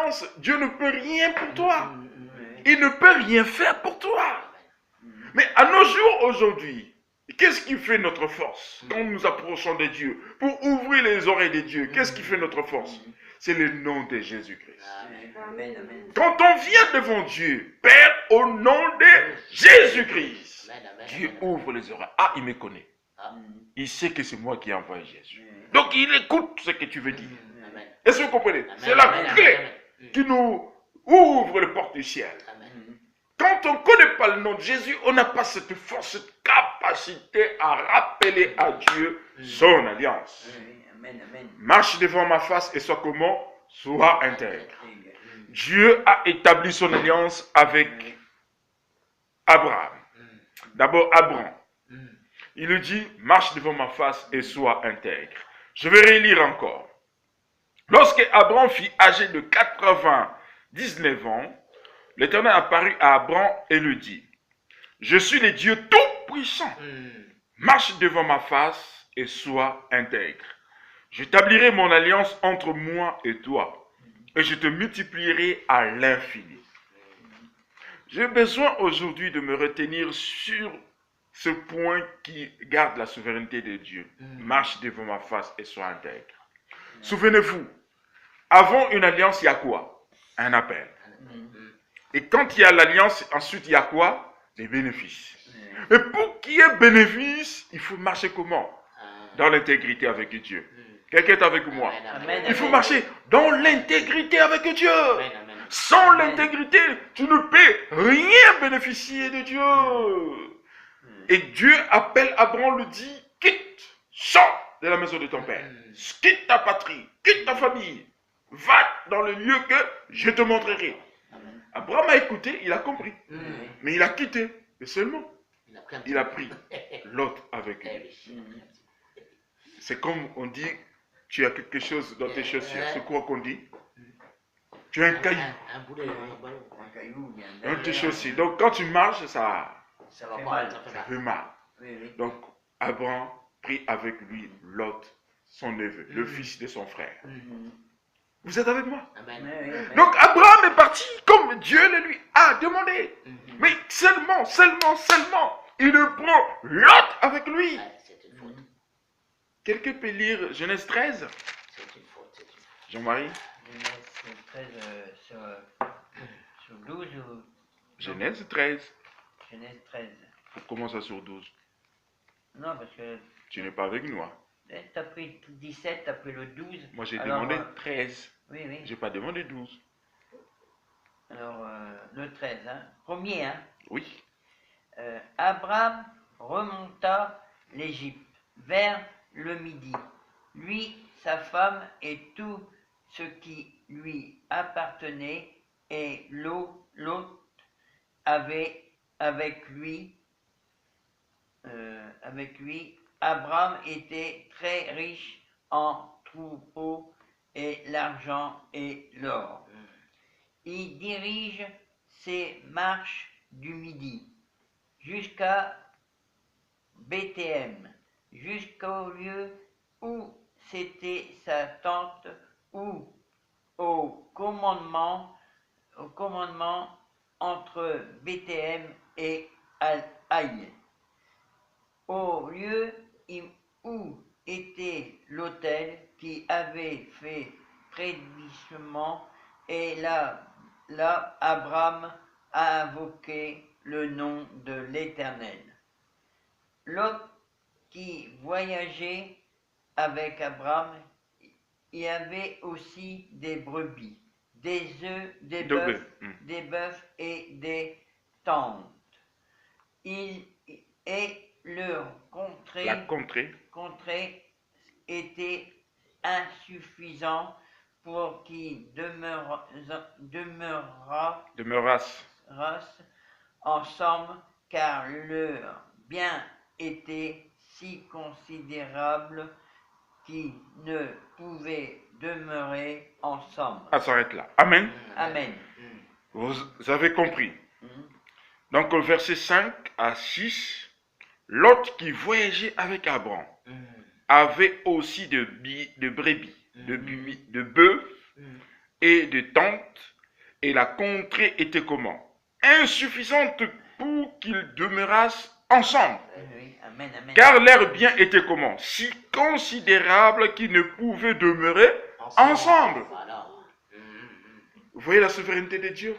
alliance, Dieu ne peut rien pour toi. Il ne peut rien faire pour toi. Mais à nos jours aujourd'hui, qu'est-ce qui fait notre force quand nous approchons de Dieu pour ouvrir les oreilles de Dieu? Qu'est-ce qui fait notre force? C'est le nom de Jésus-Christ. Quand on vient devant Dieu, Père, au nom de Jésus-Christ, Dieu ouvre les oreilles. Ah, il me connaît. Il sait que c'est moi qui ai envoyé Jésus. Donc il écoute ce que tu veux dire. Est-ce que vous comprenez? C'est la clé qui nous ouvre les portes du ciel. Quand on ne connaît pas le nom de Jésus, on n'a pas cette force, cette capacité à rappeler à Dieu son alliance. Marche devant ma face et sois comment? Sois intègre. Dieu a établi son alliance avec Abraham. D'abord Abraham. Il lui dit, marche devant ma face et sois intègre. Je vais relire encore. Lorsque Abraham fut âgé de 99 ans, l'Éternel apparut à Abraham et lui dit, je suis le Dieu tout-puissant. Marche devant ma face et sois intègre. J'établirai mon alliance entre moi et toi, et je te multiplierai à l'infini. J'ai besoin aujourd'hui de me retenir sur ce point qui garde la souveraineté de Dieu. Marche devant ma face et sois intègre. Souvenez-vous, avant une alliance, il y a quoi? Un appel. Et quand il y a l'alliance, ensuite il y a quoi? Les bénéfices. Mais pour qu'il y ait bénéfice, il faut marcher comment? Dans l'intégrité avec Dieu. Quelqu'un est avec moi? Il faut marcher dans l'intégrité avec Dieu. Sans l'intégrité, tu ne peux rien bénéficier de Dieu. Et Dieu appelle Abraham, lui dit, quitte, sors de la maison de ton père. Quitte ta patrie, quitte ta famille. Va dans le lieu que je te montrerai. Abraham a écouté, il a compris. Mais il a quitté. Mais seulement, il a pris l'autre avec lui. C'est comme on dit, tu as quelque chose dans tes chaussures. C'est quoi qu'on dit? Tu as un caillou. Dans tes chaussures. Donc quand tu marches, ça fait mal. Donc Abraham prit avec lui Lot, son neveu, le fils de son frère. Vous êtes avec moi? Donc Abraham est parti comme Dieu le lui a demandé. Mais seulement, il prend Lot avec lui. Quelqu'un peut lire Genèse 13? Jean-Marie? Genèse 13 sur 12 ou... Genèse 13. Genèse 13. Comment ça sur 12? Non, parce que... Tu n'es pas avec nous, hein? Tu as pris 17, tu as pris le 12. Moi j'ai demandé 13. Oui. J'ai pas demandé 12. Alors, le 13, hein. Premier, hein. Oui. Abraham remonta l'Égypte vers le midi. Lui, sa femme et tout ce qui lui appartenait, et l'autre avec lui. Abraham était très riche en troupeaux et l'argent et l'or. Il dirige ses marches du midi jusqu'à Bethléem, jusqu'au lieu où c'était sa tente, ou au commandement entre Bethléem et Haï, au lieu où était l'autel qui avait fait prédicament, et là Abraham a invoqué le nom de l'Éternel. Lot qui voyageait avec Abraham, il y avait aussi des brebis, des œufs, des bœufs et des tentes. Et leur contrée était insuffisant pour qu'ils demeurassent ensemble, car leur bien était si considérable qu'ils ne pouvaient demeurer ensemble. Ça s'arrête là. Amen. Amen. Vous avez compris. Donc au verset 5 à 6, Lot qui voyageait avec Abraham avait aussi de brebis, de bœufs et de tentes, et la contrée était comment? Insuffisante pour qu'ils demeurassent ensemble. Oui, amen, amen. Car leur bien était comment? Si considérable qu'ils ne pouvaient demeurer ensemble. Voilà. Vous voyez la souveraineté de Dieu?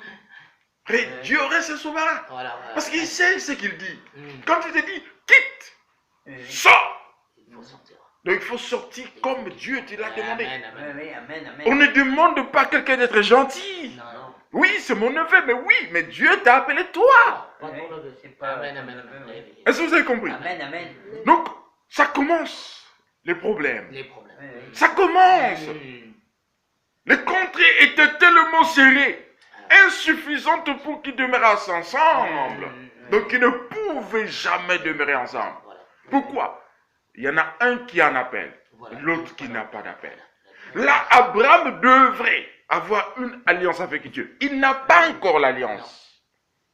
Dieu reste souverain. Voilà. Parce qu'il sait ce qu'il dit. Mm. Quand il te dit, quitte, Oui, sors. Il faut sortir. Donc il faut sortir comme Dieu te l'a demandé. Amen, amen. oui, amen, amen. On ne demande pas à quelqu'un d'être gentil. Non, non. Oui, c'est mon neveu, mais oui, mais Dieu t'a appelé toi. Pas Oui, ton neveu. c'est pas- Amen, amen, amen. Oui, Oui. Est-ce que vous avez compris? Amen, amen. Donc, ça commence, les problèmes. Les problèmes. Oui, oui. Ça commence. Mm. Les contrées étaient tellement serrées, insuffisantes pour qu'ils demeurassent ensemble. Donc, ils ne pouvaient jamais demeurer ensemble. Voilà. Pourquoi? Il y en a un qui en appelle, Voilà. l'autre qui n'a pas d'appel. Là, Abraham devrait avoir une alliance avec Dieu. Il n'a pas encore l'alliance.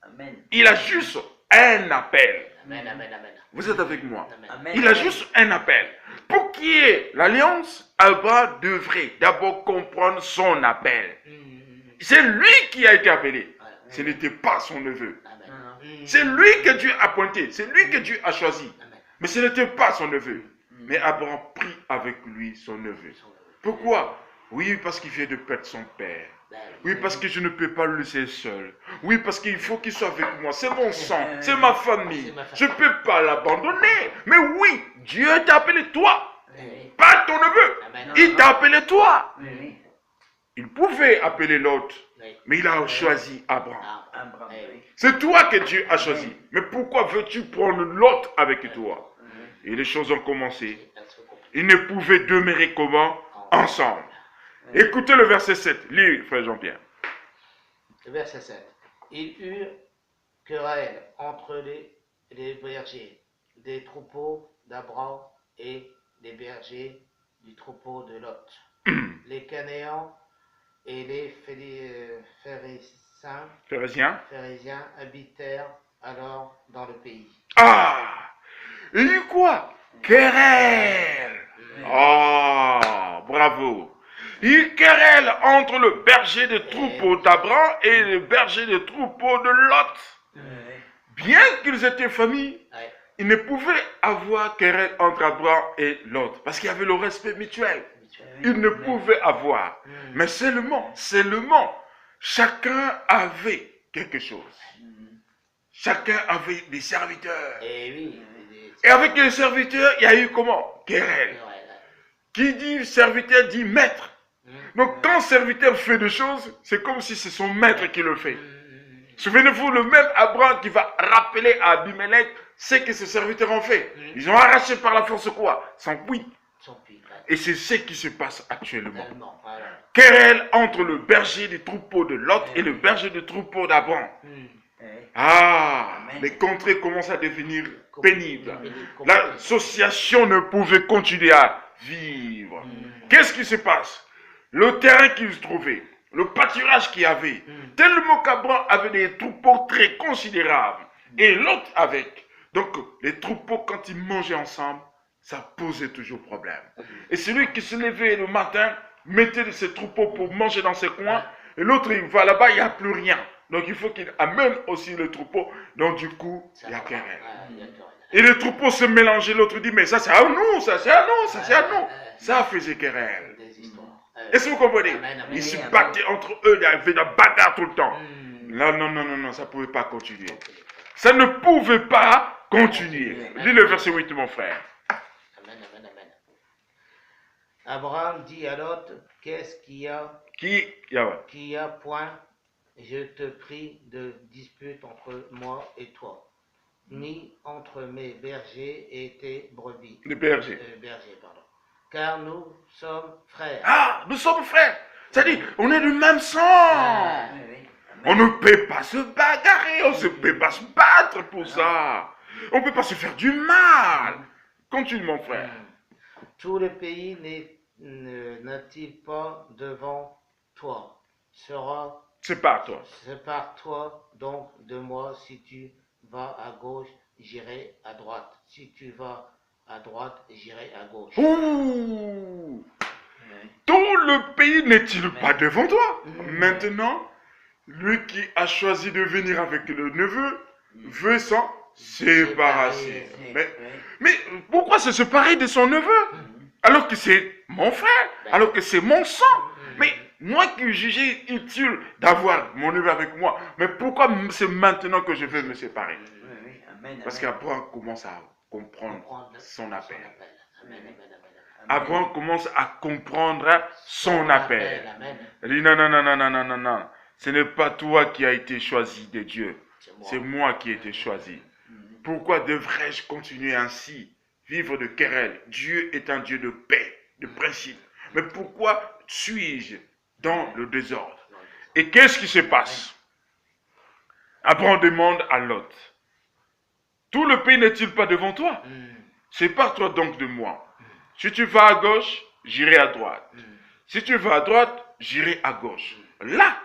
Amen. Il a juste un appel. Amen, amen, amen. Vous êtes avec moi? Amen. Amen. Il a juste un appel. Pour qu'il y ait l'alliance, Abraham devrait d'abord comprendre son appel. C'est lui qui a été appelé. Voilà. Ce n'était pas son neveu. Amen. Non, non. C'est lui que Dieu a pointé. C'est lui que Dieu a choisi. Amen. Mais ce n'était pas son neveu. Mais Abraham prit avec lui son neveu. Pourquoi? Oui, parce qu'il vient de perdre son père. Oui, parce que je ne peux pas le laisser seul. Oui, parce qu'il faut qu'il soit avec moi. C'est mon sang, c'est ma famille. Je ne peux pas l'abandonner. Mais oui, Dieu t'a appelé toi, Oui. pas ton neveu. Amen. Il t'a appelé toi. Oui, oui. Il pouvait appeler l'autre, Oui. mais il a choisi Abraham. Ah, Abraham, oui. oui. C'est toi que Dieu a choisi. Mais pourquoi veux-tu prendre l'autre avec toi? Et les choses ont commencé. Elles se complètent. Ils ne pouvaient demeurer comment? Ensemble. Écoutez le verset 7. Lis, frère Jean-Pierre. Verset 7. Il eut querelle entre les bergers des troupeaux d'Abraham et les bergers du troupeau de Lot. Les Canéans et les Phérésiens habitèrent alors dans le pays. Ah! Il y a eu quoi? Querelle. Ah, bravo. Il y a eu querelle entre le berger des troupeaux d'Abraham et le berger des troupeaux de Lot. Oui, oui. Bien qu'ils étaient famille, Ouais. il ne pouvait avoir querelle entre Abraham et Lot parce qu'il y avait le respect mutuel. Il ne pouvait avoir. Mais seulement, chacun avait quelque chose. Chacun avait des serviteurs. Et oui. Et avec les serviteurs, il y a eu comment? Querelle. Ouais, Qui dit serviteur dit maître. Donc quand serviteur fait des choses, c'est comme si c'est son maître qui le fait. Souvenez-vous, le même Abraham qui va rappeler à Abimelech ce que ses serviteurs ont fait. Ils ont arraché par la force quoi? Son puits. son pays. Et c'est ce qui se passe actuellement. Tellement, voilà. Querelle entre le berger des troupeaux de Lot et le berger des troupeaux d'Abraham. Oui. Ah, Amen. les contrées commencent à devenir pénibles. Pénible. L'association ne pouvait continuer à vivre. Qu'est-ce qui se passe? Le terrain qu'ils trouvaient, le pâturage qu'il y avait, tellement qu'Abraham avait des troupeaux très considérables, et l'autre avec. Donc, les troupeaux, quand ils mangeaient ensemble, ça posait toujours problème. Et celui qui se levait le matin, mettait ses troupeaux pour manger dans ses coins, et l'autre, il va là-bas, il n'y a plus rien. Donc, il faut qu'il amène aussi le troupeau. Donc, du coup, il y a querelle. Il y a querelle. Et les troupeaux se mélangeaient, l'autre dit, mais ça c'est à nous, ça c'est à nous, ça c'est à nous. Ça faisait querelle. Des histoires. Est-ce que vous comprenez? Amen, amen. Ils se Amen. battaient entre eux, il y avait des bagarres tout le temps. Non, non, non, non, non, ça ne pouvait pas continuer. Ça ne pouvait pas continuer. Lis le verset 8, mon frère. Amen, amen, amen. Abraham dit à Lot, qu'est-ce qu'il y a point, je te prie, de dispute entre moi et toi, ni entre mes bergers et tes brebis. Le berger. Bergers, pardon. Car nous sommes frères. Ah, nous sommes frères. C'est-à-dire, on est du même sang. Oui, oui. On ne peut pas se bagarrer, on ne peut pas se battre pour ça. On ne peut pas se faire du mal. Continue, mon frère. Tout le pays n'a-t-il pas devant toi? Sépare-toi donc de moi. Si tu vas à gauche, j'irai à droite. Si tu vas à droite, j'irai à gauche. Ouh! tout le pays n'est-il pas devant toi? Mhm. Maintenant, lui qui a choisi de venir avec le neveu veut s'en séparer. Mais pourquoi se séparer de son neveu? Alors que c'est mon frère, alors que c'est mon sang. Mais moi qui jugeais utile d'avoir mon neveu avec moi, mais pourquoi c'est maintenant que je veux me séparer? Parce qu'Abraham commence à comprendre son appel. Abraham commence à comprendre son appel. Il dit non, non, non, non, non, non, non, non. Ce n'est pas toi qui as été choisi de Dieu. C'est moi qui ai été choisi. Pourquoi devrais-je continuer ainsi, vivre de querelle? Dieu est un Dieu de paix, de principe. Mais pourquoi suis-je dans le désordre? Et qu'est-ce qui se passe? Abraham demande à Lot, tout le pays n'est-il pas devant toi? Sépare-toi donc de moi. Si tu vas à gauche, j'irai à droite. Si tu vas à droite, j'irai à gauche. Là,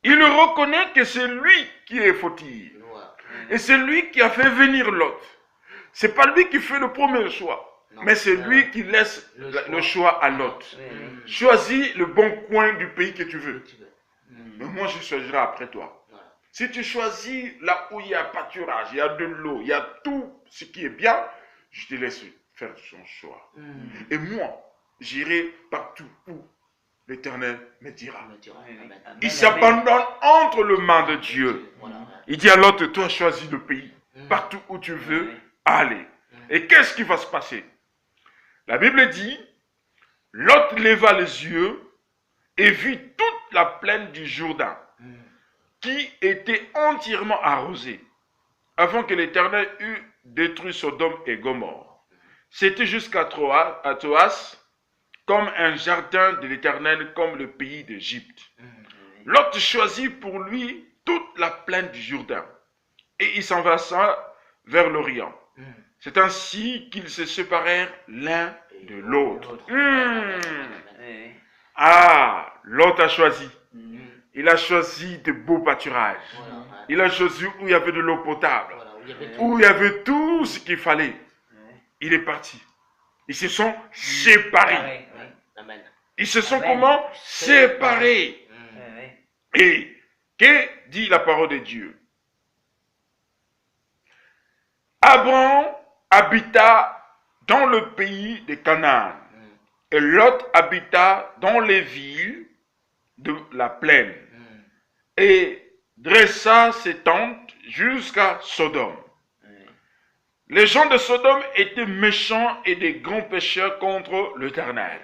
il reconnaît que c'est lui qui est fautif. Et c'est lui qui a fait venir Lot. C'est pas lui qui fait le premier choix. Mais c'est lui qui laisse le choix à Lot. Choisis le bon coin du pays que tu veux. Mais moi, je choisirai après toi. Si tu choisis là où il y a pâturage, il y a de l'eau, il y a tout ce qui est bien, je te laisse faire son choix. Et moi, j'irai partout où l'Éternel me dira. Il s'abandonne entre les mains de Dieu. Il dit à l'autre, toi choisis le pays, partout où tu veux aller. Et qu'est-ce qui va se passer? La Bible dit, Lot leva les yeux et vit toute la plaine du Jourdain, qui était entièrement arrosée, avant que l'Éternel eût détruit Sodome et Gomorrhe. C'était jusqu'à Troas, comme un jardin de l'Éternel, comme le pays d'Égypte. Lot choisit pour lui toute la plaine du Jourdain, et il s'envassa vers l'Orient. C'est ainsi qu'ils se séparèrent l'un de l'autre. Ah, Lot a choisi. Il a choisi de beaux pâturages. Il a choisi où il y avait de l'eau potable, où il y avait tout ce qu'il fallait. Il est parti. Ils se sont séparés. Ils se sont comment? Séparés. Et que dit la parole de Dieu? Abraham habita dans le pays de Canaan. Et Lot habita dans les villes de la plaine. Et dressa ses tentes jusqu'à Sodome. Les gens de Sodome étaient méchants et des grands pécheurs contre l'Éternel.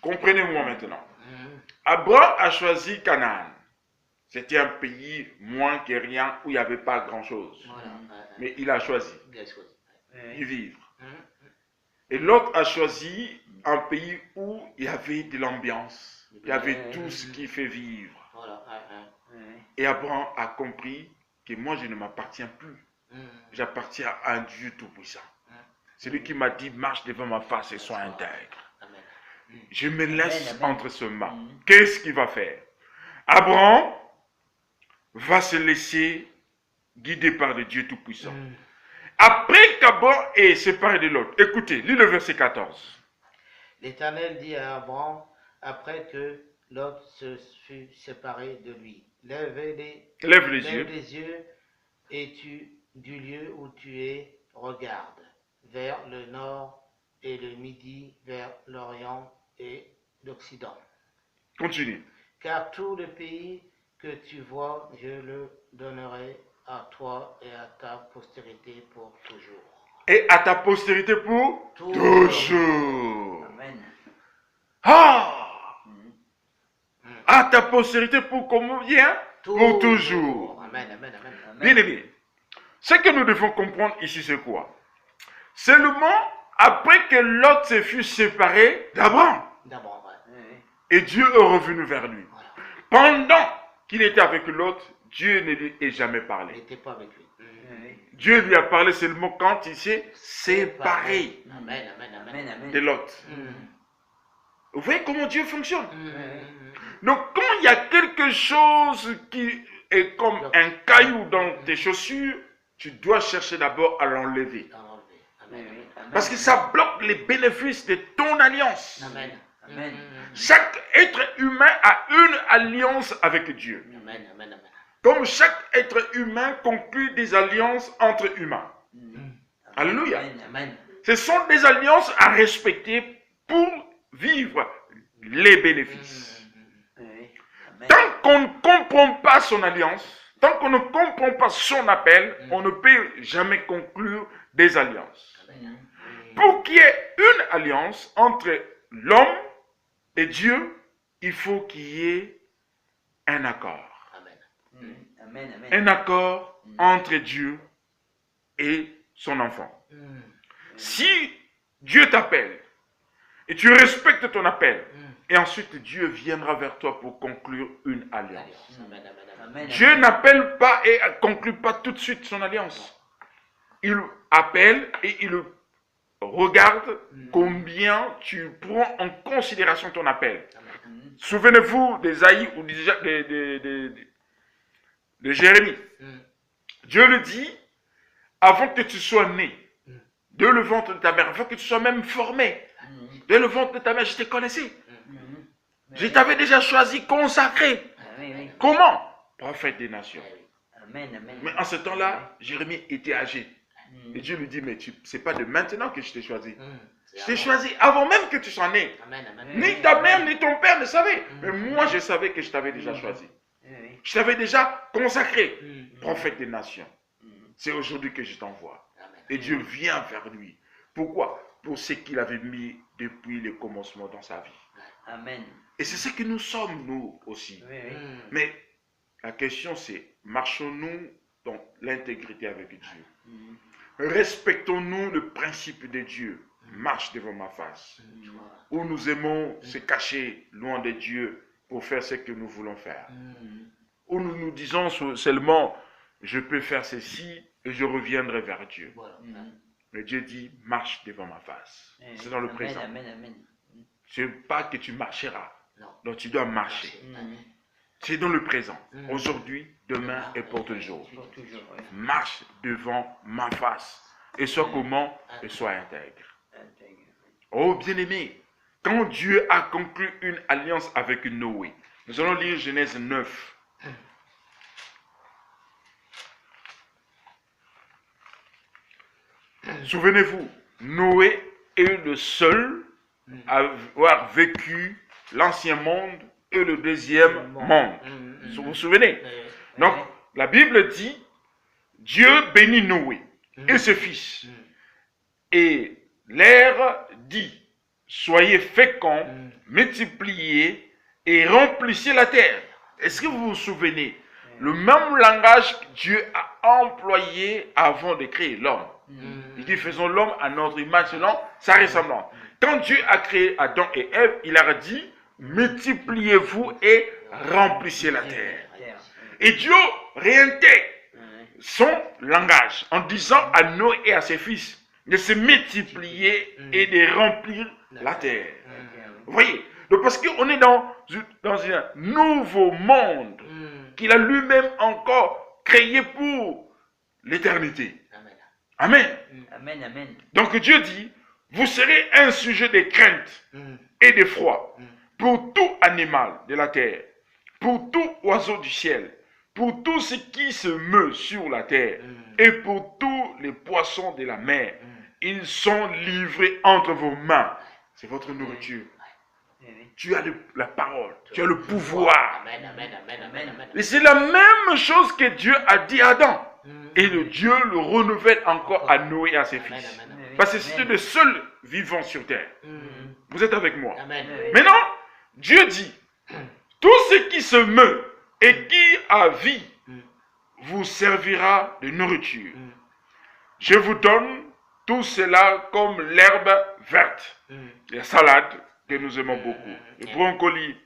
Comprenez-moi maintenant. Abraham a choisi Canaan. C'était un pays moins que rien où il n'y avait pas grand-chose. Mais il a choisi y vivre. Et l'autre a choisi un pays où il y avait de l'ambiance. Il y avait tout ce qui fait vivre. Et Abraham a compris que moi je ne m'appartiens plus. J'appartiens à un Dieu tout-puissant. C'est lui qui m'a dit, marche devant ma face et sois intègre. Je me laisse entre ses mains. Qu'est-ce qu'il va faire? Abraham va se laisser guider par le Dieu tout-puissant. Après qu'Abraham est séparé de l'autre, écoutez, lis le verset 14. L'Éternel dit à Abraham, après que Lot se fut séparé de lui, lève les yeux et du lieu où tu es, regarde vers le nord et le midi, vers l'orient et l'occident. Continue. Car tout le pays que tu vois, je le donnerai à toi et à ta postérité pour toujours. Et à ta postérité pour toujours. Amen. Ah! À ta postérité pour combien? Pour toujours. Amen, amen, amen. Bien aimé. Ce que nous devons comprendre ici, c'est quoi? Seulement après que Lot se fut séparé d'Abraham. Et Dieu est revenu vers lui. Voilà. Pendant qu'il était avec Lot, Dieu ne lui a jamais parlé. Il n'était pas avec lui. Dieu lui a parlé seulement quand il s'est séparé Amen, amen, amen. Amen. de Lot. Vous voyez comment Dieu fonctionne? Mm. Donc quand il y a quelque chose qui est comme un caillou dans tes chaussures, tu dois chercher d'abord à l'enlever. Amen. Parce que ça bloque les bénéfices de ton alliance. Amen. Amen. Chaque être humain a une alliance avec Dieu. Amen. Amen. Amen. Comme chaque être humain conclut des alliances entre humains. Alléluia. Amen. Amen. Ce sont des alliances à respecter pour vivre les bénéfices. Oui. Amen. Tant qu'on ne comprend pas son alliance, tant qu'on ne comprend pas son appel, on ne peut jamais conclure des alliances. Amen. Pour qu'il y ait une alliance entre l'homme et Dieu, il faut qu'il y ait un accord. Amen. Amen. Amen. Un accord entre Dieu et son enfant. Si Dieu t'appelle et tu respectes ton appel, et ensuite Dieu viendra vers toi pour conclure une alliance. Amen. Amen. Amen. Amen. Dieu n'appelle pas et conclut pas tout de suite son alliance. Il appelle et il regarde combien tu prends en considération ton appel. Souvenez-vous d'Ésaïe ou de Jérémie. Dieu le dit, avant que tu sois né, de le ventre de ta mère, avant que tu sois même formé, de le ventre de ta mère, je te connaissais. Je t'avais déjà choisi, consacré. Oui, oui. Comment? Prophète des nations. Amen. Amen. Mais en ce temps-là, Jérémie était âgé. Et Dieu lui dit, mais c'est pas de maintenant que je t'ai choisi. Je t'ai choisi avant même que tu sois né. Amen. Amen. Ni ta mère, ni ton père ne savaient. Mais moi, je savais que je t'avais déjà choisi. Oui, oui. Je t'avais déjà consacré, prophète des nations. C'est aujourd'hui que je t'envoie. Amen. Et Dieu vient vers lui. Pourquoi? Pour ce qu'il avait mis depuis le commencement dans sa vie. Amen. Et c'est ce que nous sommes, nous aussi. Oui, oui. Mais la question c'est, marchons-nous dans l'intégrité avec Dieu? Respectons-nous le principe de Dieu? Marche devant ma face. Ou nous aimons se cacher loin de Dieu pour faire ce que nous voulons faire? Ou nous nous disons seulement, je peux faire ceci et je reviendrai vers Dieu. Voilà. Mais Dieu dit, marche devant ma face. C'est dans le présent. Amen. Amen. Ce n'est pas que tu marcheras. Non. Donc tu dois marcher. C'est dans le présent. Aujourd'hui, demain et pour toujours. Pour toujours. Oui. Marche devant ma face. Et sois comment? Et sois intègre. Intègre. Oh bien-aimé, quand Dieu a conclu une alliance avec Noé, nous allons lire Genèse 9. Souvenez-vous, Noé est le seul à avoir vécu l'ancien monde et le deuxième monde. Vous vous souvenez? Donc, la Bible dit, Dieu bénit Noé et ses fils. Et l'air dit, soyez féconds, multipliez et remplissez la terre. Est-ce que vous vous souvenez? Le même langage que Dieu a employé avant de créer l'homme. Il dit, faisons l'homme à notre image selon sa ressemblance. Quand Dieu a créé Adam et Ève, il leur a dit, multipliez-vous et remplissez la terre. Et Dieu réintègre son langage en disant à Noé et à ses fils de se multiplier et de remplir la terre. Vous voyez? Donc parce qu'on est dans un nouveau monde qu'il a lui-même encore créé pour l'éternité. Amen. Amen. Amen. Donc Dieu dit, vous serez un sujet de crainte et d'effroi pour tout animal de la terre, pour tout oiseau du ciel, pour tout ce qui se meut sur la terre et pour tous les poissons de la mer. Ils sont livrés entre vos mains. C'est votre nourriture. Tu as la parole, tu as le pouvoir. Et c'est la même chose que Dieu a dit à Adam. Et le Dieu le renouvelle encore à Noé et à ses fils. Parce que c'était le seul vivant sur terre. Vous êtes avec moi. Maintenant, Dieu dit, tout ce qui se meut et qui a vie vous servira de nourriture. Je vous donne tout cela comme l'herbe verte, les salades que nous aimons beaucoup, le brocoli,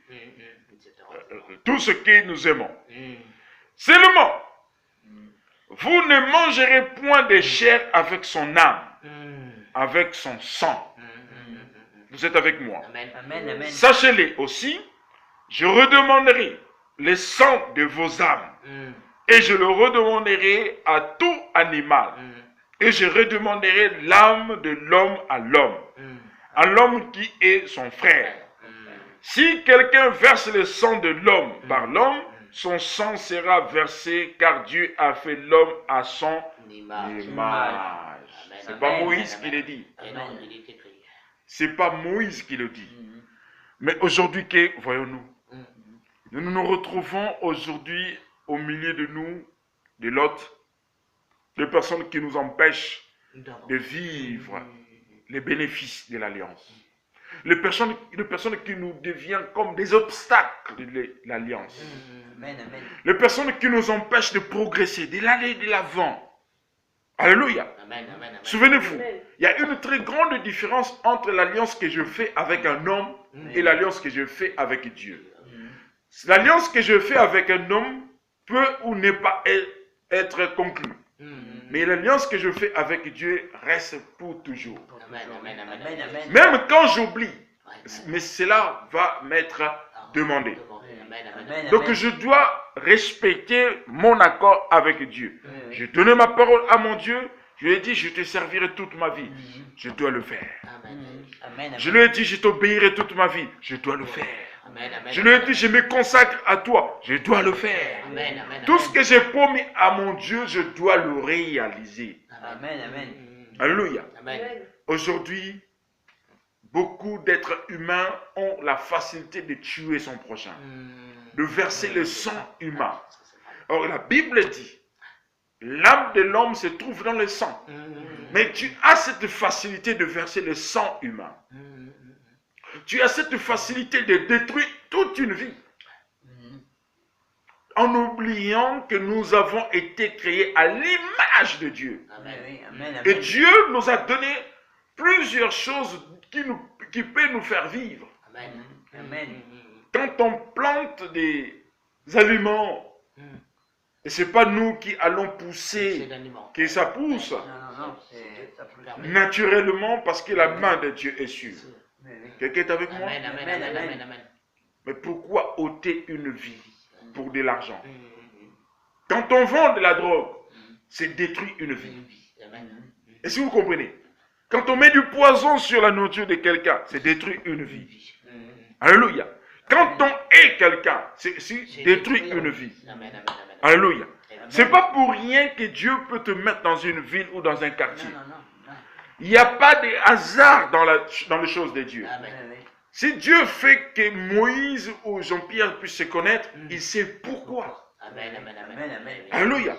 tout ce que nous aimons. Seulement, vous ne mangerez point de chair avec son âme, avec son sang. Vous êtes avec moi. Amen. Amen. Sachez-le aussi, je redemanderai le sang de vos âmes, et je le redemanderai à tout animal. et je redemanderai l'âme de l'homme à l'homme, à l'homme qui est son frère. Si quelqu'un verse le sang de l'homme par l'homme, son sang sera versé, car Dieu a fait l'homme à son image. C'est pas Moïse qui le dit. Et non, il est écrit. C'est pas Moïse qui le dit. Mais aujourd'hui, que voyons-nous? Nous nous retrouvons aujourd'hui au milieu de nous, de l'autre, des personnes qui nous empêchent de vivre les bénéfices de l'alliance. Les personnes qui nous deviennent comme des obstacles de l'alliance. Les personnes qui nous empêchent de progresser, d'aller de l'avant. Alléluia. Souvenez-vous, il y a une très grande différence entre l'alliance que je fais avec un homme et l'alliance que je fais avec Dieu. L'alliance que je fais avec un homme peut ou ne pas être conclue. Mais l'alliance que je fais avec Dieu reste pour toujours. Même quand j'oublie, mais cela va m'être demandé. Donc je dois respecter mon accord avec Dieu. J'ai donné ma parole à mon Dieu. Je lui ai dit, je te servirai toute ma vie. Je dois le faire. Je lui ai dit, je t'obéirai toute ma vie. Je dois le faire. Je lui ai dit, je me consacre à toi. Je dois le faire. Tout ce que j'ai promis à mon Dieu, je dois le réaliser. Alléluia. Aujourd'hui, beaucoup d'êtres humains ont la facilité de tuer son prochain, de verser le sang humain. Or, la Bible dit, l'âme de l'homme se trouve dans le sang. Mais tu as cette facilité de verser le sang humain. Tu as cette facilité de détruire toute une vie. En oubliant que nous avons été créés à l'image de Dieu. Et Dieu nous a donné plusieurs choses qui peuvent nous faire vivre. Quand on plante des aliments, et ce n'est pas nous qui allons pousser que ça pousse. Naturellement, parce que la main de Dieu est sûre. Quelqu'un est avec moi? Mais pourquoi ôter une vie pour de l'argent? Quand on vend de la drogue, c'est détruire une vie. Est-ce que vous comprenez? Quand on met du poison sur la nourriture de quelqu'un, c'est détruire une vie. Alléluia. Quand on hait quelqu'un, c'est détruire une vie. Alléluia. C'est pas pour rien que Dieu peut te mettre dans une ville ou dans un quartier. Il n'y a pas de hasard dans les choses de Dieu. Si Dieu fait que Moïse ou Jean-Pierre puissent se connaître, il sait pourquoi. Alléluia.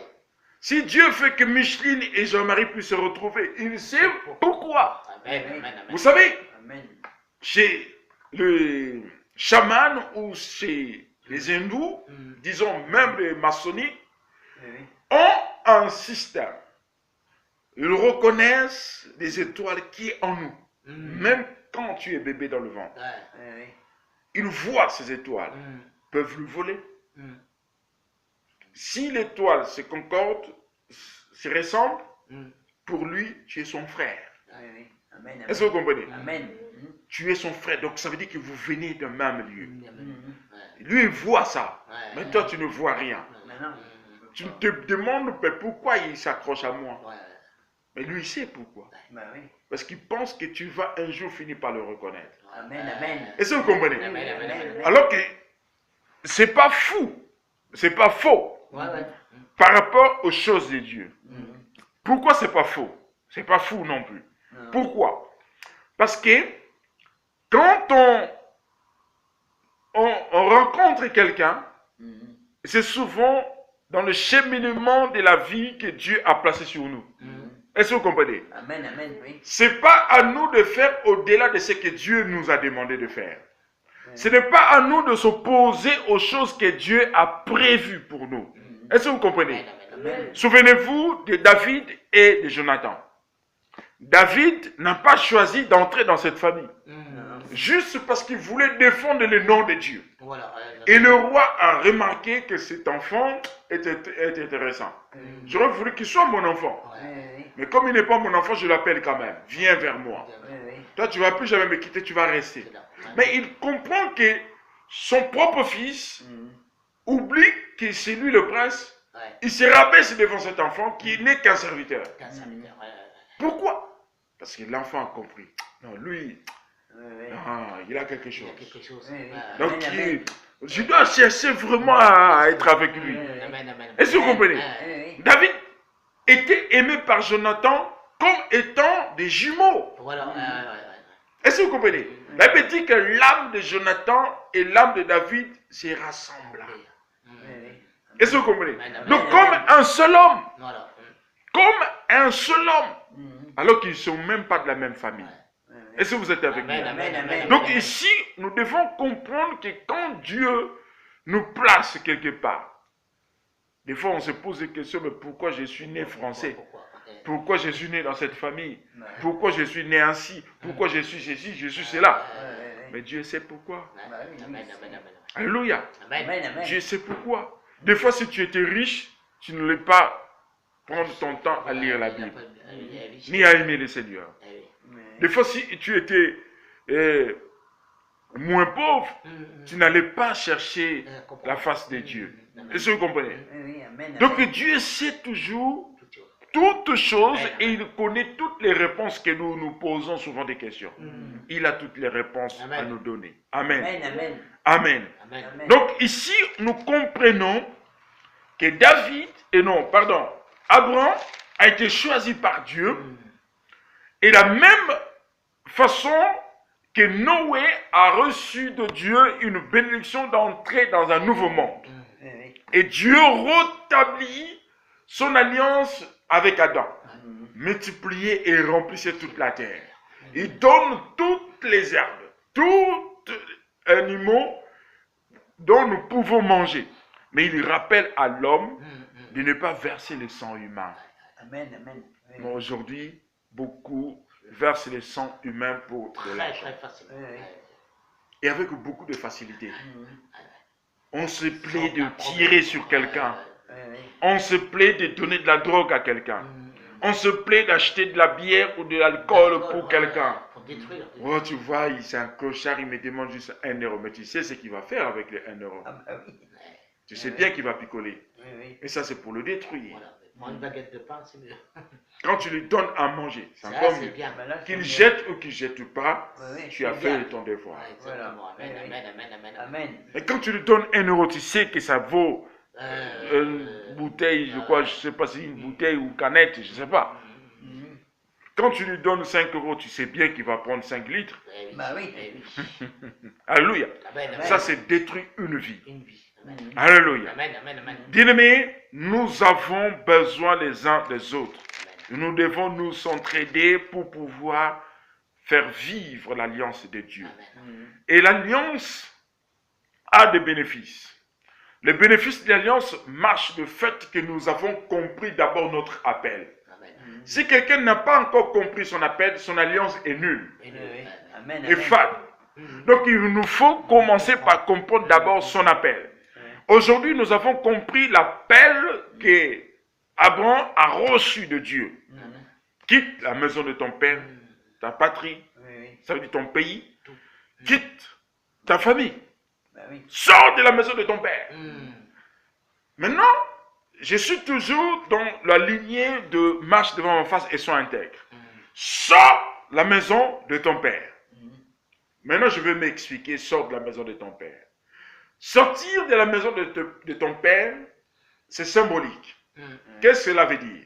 Si Dieu fait que Micheline et Jean-Marie puissent se retrouver, il sait pourquoi. Vous savez, chez le chaman ou chez les hindous, disons même les maçonniques, ont un système. Ils reconnaissent les étoiles qui sont en nous. Même quand tu es bébé dans le ventre. Ils voient ces étoiles. Peuvent le voler. Si l'étoile se concorde, se ressemble, pour lui, tu es son frère. Est-ce que vous comprenez? Tu es son frère. Donc ça veut dire que vous venez d'un même lieu. Lui, il voit ça. Mais toi, tu ne vois rien. Tu te demandes pourquoi il s'accroche à moi. Mais lui, il sait pourquoi. Parce qu'il pense que tu vas un jour finir par le reconnaître. Est-ce que vous comprenez? Alors que c'est pas fou. C'est pas faux. Par rapport aux choses de Dieu. Pourquoi c'est pas faux? C'est pas fou non plus. Pourquoi? Parce que quand on rencontre quelqu'un, c'est souvent dans le cheminement de la vie que Dieu a placé sur nous. Est-ce que vous comprenez? C'est pas à nous de faire au-delà de ce que Dieu nous a demandé de faire. Ce n'est pas à nous de s'opposer aux choses que Dieu a prévues pour nous. Est-ce que vous comprenez? Souvenez-vous de David et de Jonathan. David n'a pas choisi d'entrer dans cette famille. Juste parce qu'il voulait défendre le nom de Dieu. Et le roi a remarqué que cet enfant était intéressant. J'aurais voulu qu'il soit mon enfant. Mais comme il n'est pas mon enfant, je l'appelle quand même. Viens vers moi. Toi, tu ne vas plus jamais me quitter, tu vas rester. Mais il comprend que son propre fils oublie que c'est lui le prince Il se rabaisse devant cet enfant qui n'est qu'un serviteur. Pourquoi? Parce que l'enfant a compris. Non, lui, il a quelque chose. Donc, je dois chercher vraiment à être avec lui. Est-ce que vous comprenez? David était aimé par Jonathan comme étant des jumeaux. Est-ce que vous comprenez? La Bible dit que l'âme de Jonathan et l'âme de David se rassemblent. Est-ce que vous comprenez? Donc comme un seul homme. Comme un seul homme. Alors qu'ils ne sont même pas de la même famille. Est-ce que vous êtes avec moi? Donc ici, nous devons comprendre que quand Dieu nous place quelque part, des fois on se pose des questions, mais pourquoi je suis né français? Pourquoi je suis né dans cette famille? Pourquoi je suis né ainsi? Pourquoi je suis ceci, je suis cela? Mais Dieu sait pourquoi. Alléluia. Dieu sait pourquoi. Des fois, si tu étais riche, tu ne voulais pas prendre ton temps à lire la Bible, ni à aimer le Seigneur. Des fois, si tu étais moins pauvre, tu n'allais pas chercher la face de Dieu. Est-ce que vous comprenez? Donc Dieu sait toujours toutes choses et il connaît toutes les réponses que nous nous posons souvent des questions. Il a toutes les réponses à nous donner. Amen. Amen. Donc ici, nous comprenons que Abraham a été choisi par Dieu et la même façon que Noé a reçu de Dieu une bénédiction d'entrer dans un nouveau monde. Et Dieu rétablit son alliance avec Adam. Multipliez et remplissez toute la terre. Il donne toutes les herbes, tous les animaux dont nous pouvons manger. Mais il rappelle à l'homme de ne pas verser le sang humain. Mais aujourd'hui, beaucoup versent le sang humain pour de l'argent. Et avec beaucoup de facilité. On se plaît de tirer sur quelqu'un. On se plaît de donner de la drogue à quelqu'un. On se plaît d'acheter de la bière ou de l'alcool pour quelqu'un. Oh, tu vois, c'est un clochard, il me demande juste 1 euro. Mais tu sais ce qu'il va faire avec les 1 euro. Tu sais bien qu'il va picoler. Et ça, c'est pour le détruire. Une baguette de pain, c'est mieux. Quand tu lui donnes à manger, c'est encore mieux. Qu'il jette ou qu'il ne jette pas, tu as fait ton devoir. Et quand tu lui donnes 1 euro, tu sais que ça vaut une bouteille, je ne sais pas si c'est une bouteille ou canette, je ne sais pas. Quand tu lui donnes 5 euros, tu sais bien qu'il va prendre 5 litres. Alléluia. Ça, c'est détruire une vie. Alléluia. Bien-aimés, nous avons besoin les uns des autres. Nous devons nous entraider pour pouvoir faire vivre l'alliance de Dieu. Et l'alliance a des bénéfices. Les bénéfices de l'alliance marchent du fait que nous avons compris d'abord notre appel. Si quelqu'un n'a pas encore compris son appel, son alliance est nulle et fade. Donc il nous faut commencer par comprendre d'abord son appel. Aujourd'hui, nous avons compris l'appel que Abraham a reçu de Dieu. Quitte la maison de ton père, ta patrie, ça veut dire ton pays. Quitte ta famille. Sors de la maison de ton père. Maintenant, je suis toujours dans la lignée de marche devant ma face et sois intègre. Sors de la maison de ton père. Maintenant, je vais m'expliquer, sors de la maison de ton père. Sortir de la maison de ton père, c'est symbolique. Qu'est-ce que cela veut dire?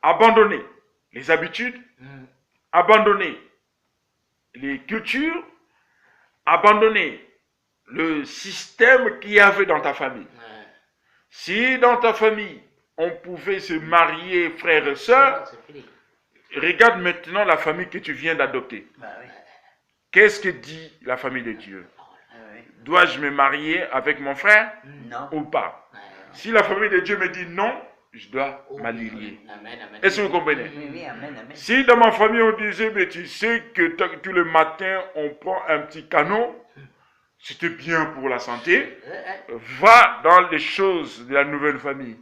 Abandonner les habitudes, abandonner les cultures, abandonner le système qu'il y avait dans ta famille. Si dans ta famille, on pouvait se marier frères et sœurs, regarde maintenant la famille que tu viens d'adopter. Qu'est-ce que dit la famille de Dieu? Dois-je me marier avec mon frère ou pas? Si la famille de Dieu me dit non, je dois m'allier. Est-ce que vous comprenez? Si dans ma famille on disait, mais tu sais que tous les matins on prend un petit canot, c'était bien pour la santé, va dans les choses de la nouvelle famille.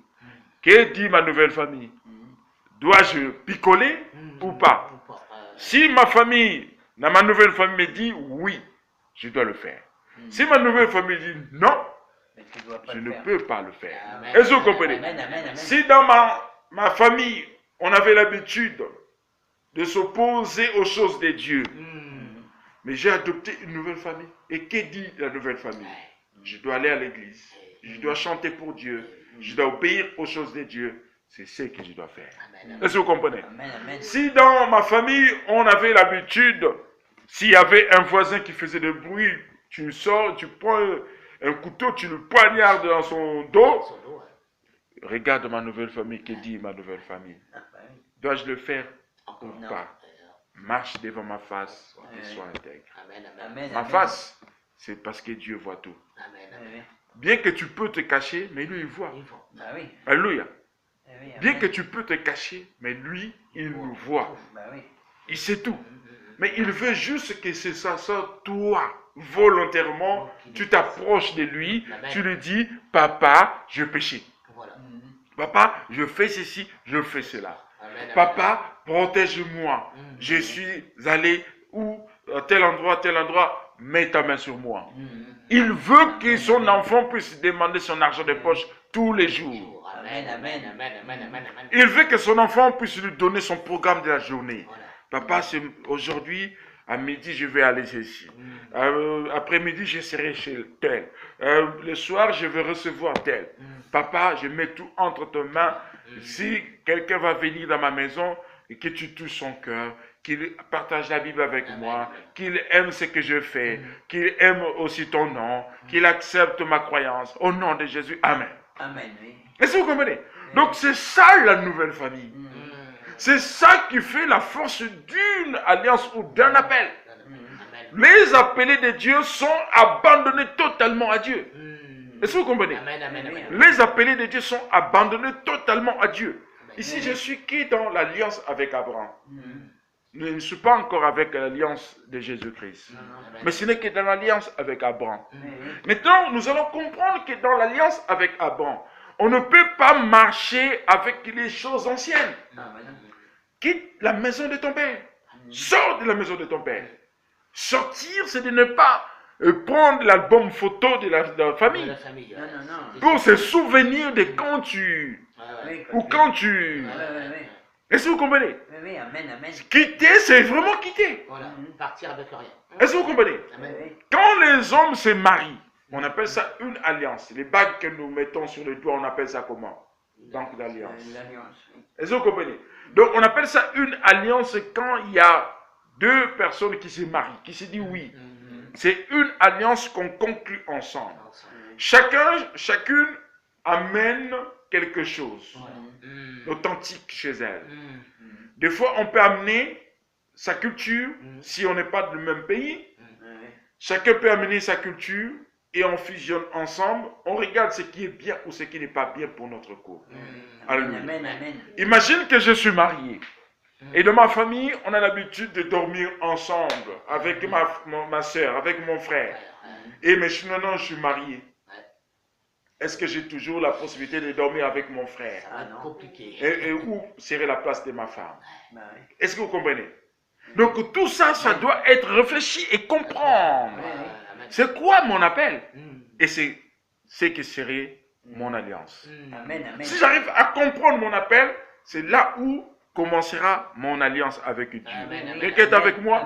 Que dit ma nouvelle famille? Dois-je picoler ou pas? Si ma nouvelle famille me dit oui, je dois le faire. Si ma nouvelle famille dit non, tu dois pas je le ne faire. peux pas le faire. Amen. Est-ce que vous comprenez? Amen, amen, amen. Si dans ma famille, on avait l'habitude de s'opposer aux choses de Dieu, mais j'ai adopté une nouvelle famille. Et que dit la nouvelle famille? Je dois aller à l'église, je dois chanter pour Dieu, je dois obéir aux choses de Dieu. C'est ce que je dois faire. Est-ce que vous comprenez? Amen, amen. Si dans ma famille, on avait l'habitude, s'il y avait un voisin qui faisait de bruit, tu sors, tu prends un couteau, tu le poignardes dans son dos. Regarde ma nouvelle famille, que dit ma nouvelle famille? Ah, bah oui. Dois-je le faire ou Non. pas? Marche devant ma face et sois intègre. Amen, Ma amen. face, c'est parce que Dieu voit tout. Oui, oui. Bien que tu peux te cacher, mais lui, il voit. Bah oui. Alléluia. Eh oui, Bien amen. que tu peux te cacher, mais lui, il nous voit. Bah oui. Il sait tout. Mais il veut juste que c'est ça, toi, volontairement, tu t'approches de lui, tu lui dis, papa, je péché. Papa, je fais ceci, je fais cela. Papa, protège-moi. Je suis allé où, à tel endroit, mets ta main sur moi. Il veut que son enfant puisse demander son argent de poche tous les jours. Amen, amen. Il veut que son enfant puisse lui donner son programme de la journée. Papa, aujourd'hui, à midi, je vais aller ici. Après-midi, je serai chez tel. Le soir, je vais recevoir tel. Papa, je mets tout entre tes mains. Si quelqu'un va venir dans ma maison et que tu touches son cœur, qu'il partage la Bible avec moi, qu'il aime ce que je fais, qu'il aime aussi ton nom, qu'il accepte ma croyance. Au nom de Jésus, Amen. Amen, oui. Est-ce que vous comprenez? Donc c'est ça la nouvelle famille. C'est ça qui fait la force d'une alliance ou d'un appel. Les appelés de Dieu sont abandonnés totalement à Dieu. Est-ce que vous comprenez? Les appelés de Dieu sont abandonnés totalement à Dieu. Ici, je suis qui dans l'alliance avec Abraham? Je ne suis pas encore avec l'alliance de Jésus-Christ. Mais ce n'est que dans l'alliance avec Abraham. Maintenant, nous allons comprendre que dans l'alliance avec Abraham, on ne peut pas marcher avec les choses anciennes. Quitte la maison de ton père. Sors de la maison de ton père. Sortir, c'est de ne pas prendre l'album photo de la famille. Non. Pour se souvenir de quand tu... Oui, ou quand tu... Oui. Est-ce que vous comprenez? Oui, amen, amen. Quitter, c'est vraiment quitter. Partir avec rien. Est-ce que vous comprenez? Oui. Quand les hommes se marient, on appelle ça une alliance. Les bagues que nous mettons sur les doigts, on appelle ça comment? Donc l'alliance. L'alliance, oui. Est-ce que vous comprenez? Donc on appelle ça une alliance quand il y a deux personnes qui se marient, qui se disent oui. C'est une alliance qu'on conclut ensemble. Chacune amène quelque chose d'authentique chez elle. Des fois, on peut amener sa culture si on n'est pas du même pays. Chacun peut amener sa culture et on fusionne ensemble. On regarde ce qui est bien ou ce qui n'est pas bien pour notre couple. Alléluia. Amen, amen. Imagine que je suis marié. Et dans ma famille, on a l'habitude de dormir ensemble avec ma soeur, avec mon frère. Et maintenant, je suis marié. Est-ce que j'ai toujours la possibilité de dormir avec mon frère? Compliqué. Et où serait la place de ma femme? Bah oui. Est-ce que vous comprenez? Donc tout ça, ça doit être réfléchi et comprendre. C'est quoi mon appel? Et c'est ce qui serait mon alliance. Amen, amen. Si j'arrive à comprendre mon appel, c'est là où commencera mon alliance avec Dieu. Quelqu'un est avec moi?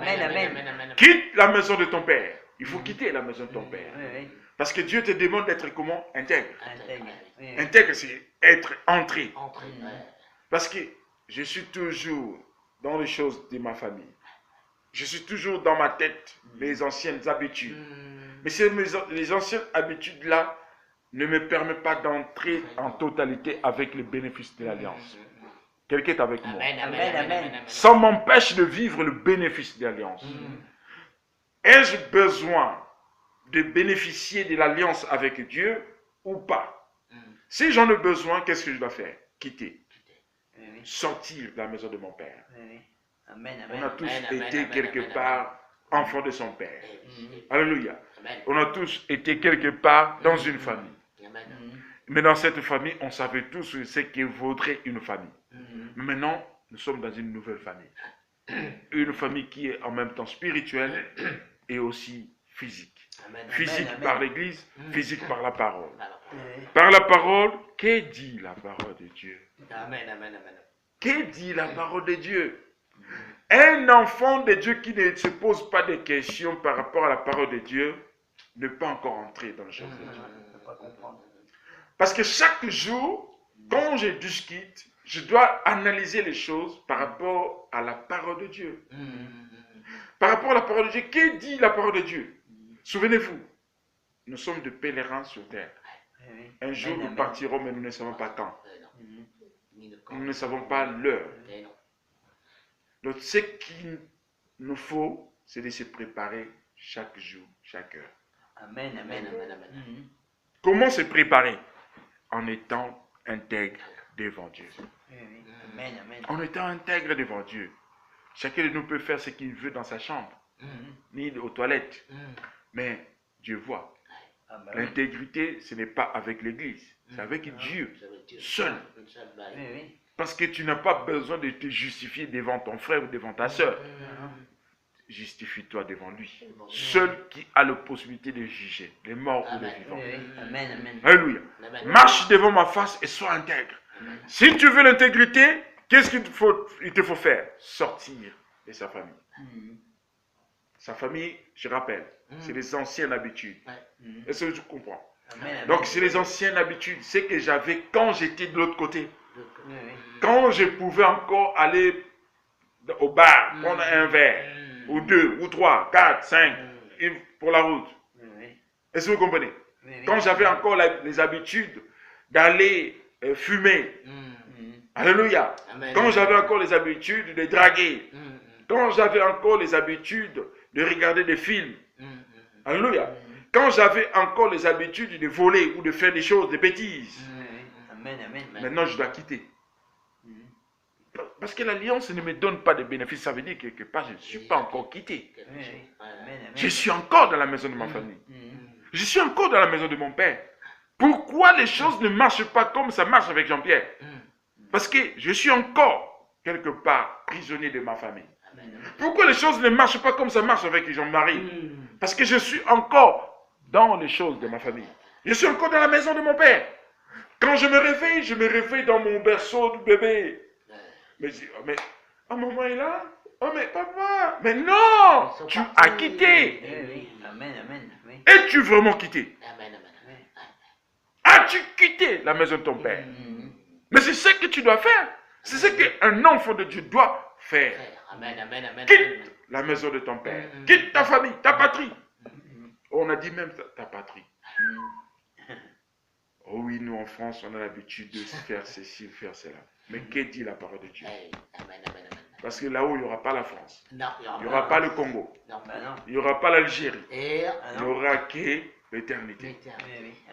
Quitte la maison de ton père. Il faut quitter la maison de ton père. Oui. Parce que Dieu te demande d'être comment? Intègre. Intègre. Oui. Intègre, c'est être entré. Entrer. Parce que je suis toujours dans les choses de ma famille. Je suis toujours dans ma tête les anciennes habitudes. Mais les anciennes habitudes-là ne me permettent pas d'entrer en totalité avec les bénéfices de l'alliance. Quelqu'un est avec moi. Ça m'empêche de vivre le bénéfice de l'alliance. Ai-je besoin de bénéficier de l'alliance avec Dieu ou pas? Si j'en ai besoin, qu'est-ce que je dois faire? Quitter. Sortir de la maison de mon père. Amen, On amen. a tous été quelque part enfants de son père. Alléluia. On a tous été quelque part dans une famille. Mais dans cette famille, on savait tous ce que vaudrait une famille. Maintenant, nous sommes dans une nouvelle famille. Une famille qui est en même temps spirituelle et aussi physique. Physique par l'église, physique par la parole. Par la parole, qu'est dit la parole de Dieu? Amen, amen, amen. Qu'est dit la parole de Dieu? Un enfant de Dieu qui ne se pose pas de questions par rapport à la parole de Dieu ne peut pas encore entrer dans le choses de Dieu. Je peux pas comprendre. Parce que chaque jour, quand je discute, je dois analyser les choses par rapport à la parole de Dieu. Par rapport à la parole de Dieu, qu'est dit la parole de Dieu? Souvenez-vous, nous sommes des pèlerins sur terre. Un jour, nous partirons, mais nous ne savons pas quand. Nous ne savons pas l'heure. Donc, ce qu'il nous faut, c'est de se préparer chaque jour, chaque heure. Amen, amen, amen, amen. Comment se préparer? En étant intègre devant Dieu. Amen, amen. En étant intègre devant Dieu. Chacun de nous peut faire ce qu'il veut dans sa chambre, ni aux toilettes. Mais Dieu voit. Ah, bah oui. L'intégrité, ce n'est pas avec l'Église, c'est avec Dieu, seul. Oui. Parce que tu n'as pas besoin de te justifier devant ton frère ou devant ta soeur. Justifie-toi devant lui. Seul qui a la possibilité de juger, les morts ou les vivants. Amen, amen. Alléluia. Marche devant ma face et sois intègre. Si tu veux l'intégrité, qu'est-ce qu'il te faut faire? Sortir de sa famille. Sa famille, je rappelle, c'est les anciennes habitudes. Est-ce que tu comprends? Amen, Donc, c'est les anciennes habitudes. C'est que j'avais quand j'étais de l'autre côté. oui. Quand je pouvais encore aller au bar, prendre un verre, ou deux, ou trois, quatre, cinq, pour la route. Oui. Est-ce que vous comprenez? Oui. Quand j'avais encore les habitudes d'aller fumer. Alléluia. Quand j'avais encore les habitudes de draguer. Quand j'avais encore les habitudes de regarder des films. Alléluia. Quand j'avais encore les habitudes de voler ou de faire des choses, des bêtises. Amen, amen. Maintenant, je dois quitter. Parce que l'alliance ne me donne pas de bénéfices. Ça veut dire que quelque part, je ne suis pas encore quitté. Je suis encore dans la maison de ma famille. Je suis encore dans la maison de mon père. Pourquoi les choses ne marchent pas comme ça marche avec Jean-Pierre? Parce que je suis encore, quelque part, prisonnier de ma famille. Pourquoi les choses ne marchent pas comme ça marche avec Jean-Marie? Parce que je suis encore dans les choses de ma famille. Je suis encore dans la maison de mon père. Quand je me réveille dans mon berceau de bébé. Mais maman est là? Oh, mais papa! Mais non! Tu as quitté! Oui. Amen, amen. Oui. Es-tu vraiment quitté? As-tu quitté la maison de ton père? Mais c'est ce que tu dois faire. C'est ce qu'un enfant de Dieu doit faire. Quitte la maison de ton père. Quitte ta famille, ta patrie. On a dit même ta patrie. Oh oui, nous en France, on a l'habitude de faire ceci, faire cela. Mais qu'est dit la parole de Dieu? Parce que là-haut, il n'y aura pas la France. Il n'y aura pas le Congo. Il n'y aura pas l'Algérie. Il n'y aura que l'éternité.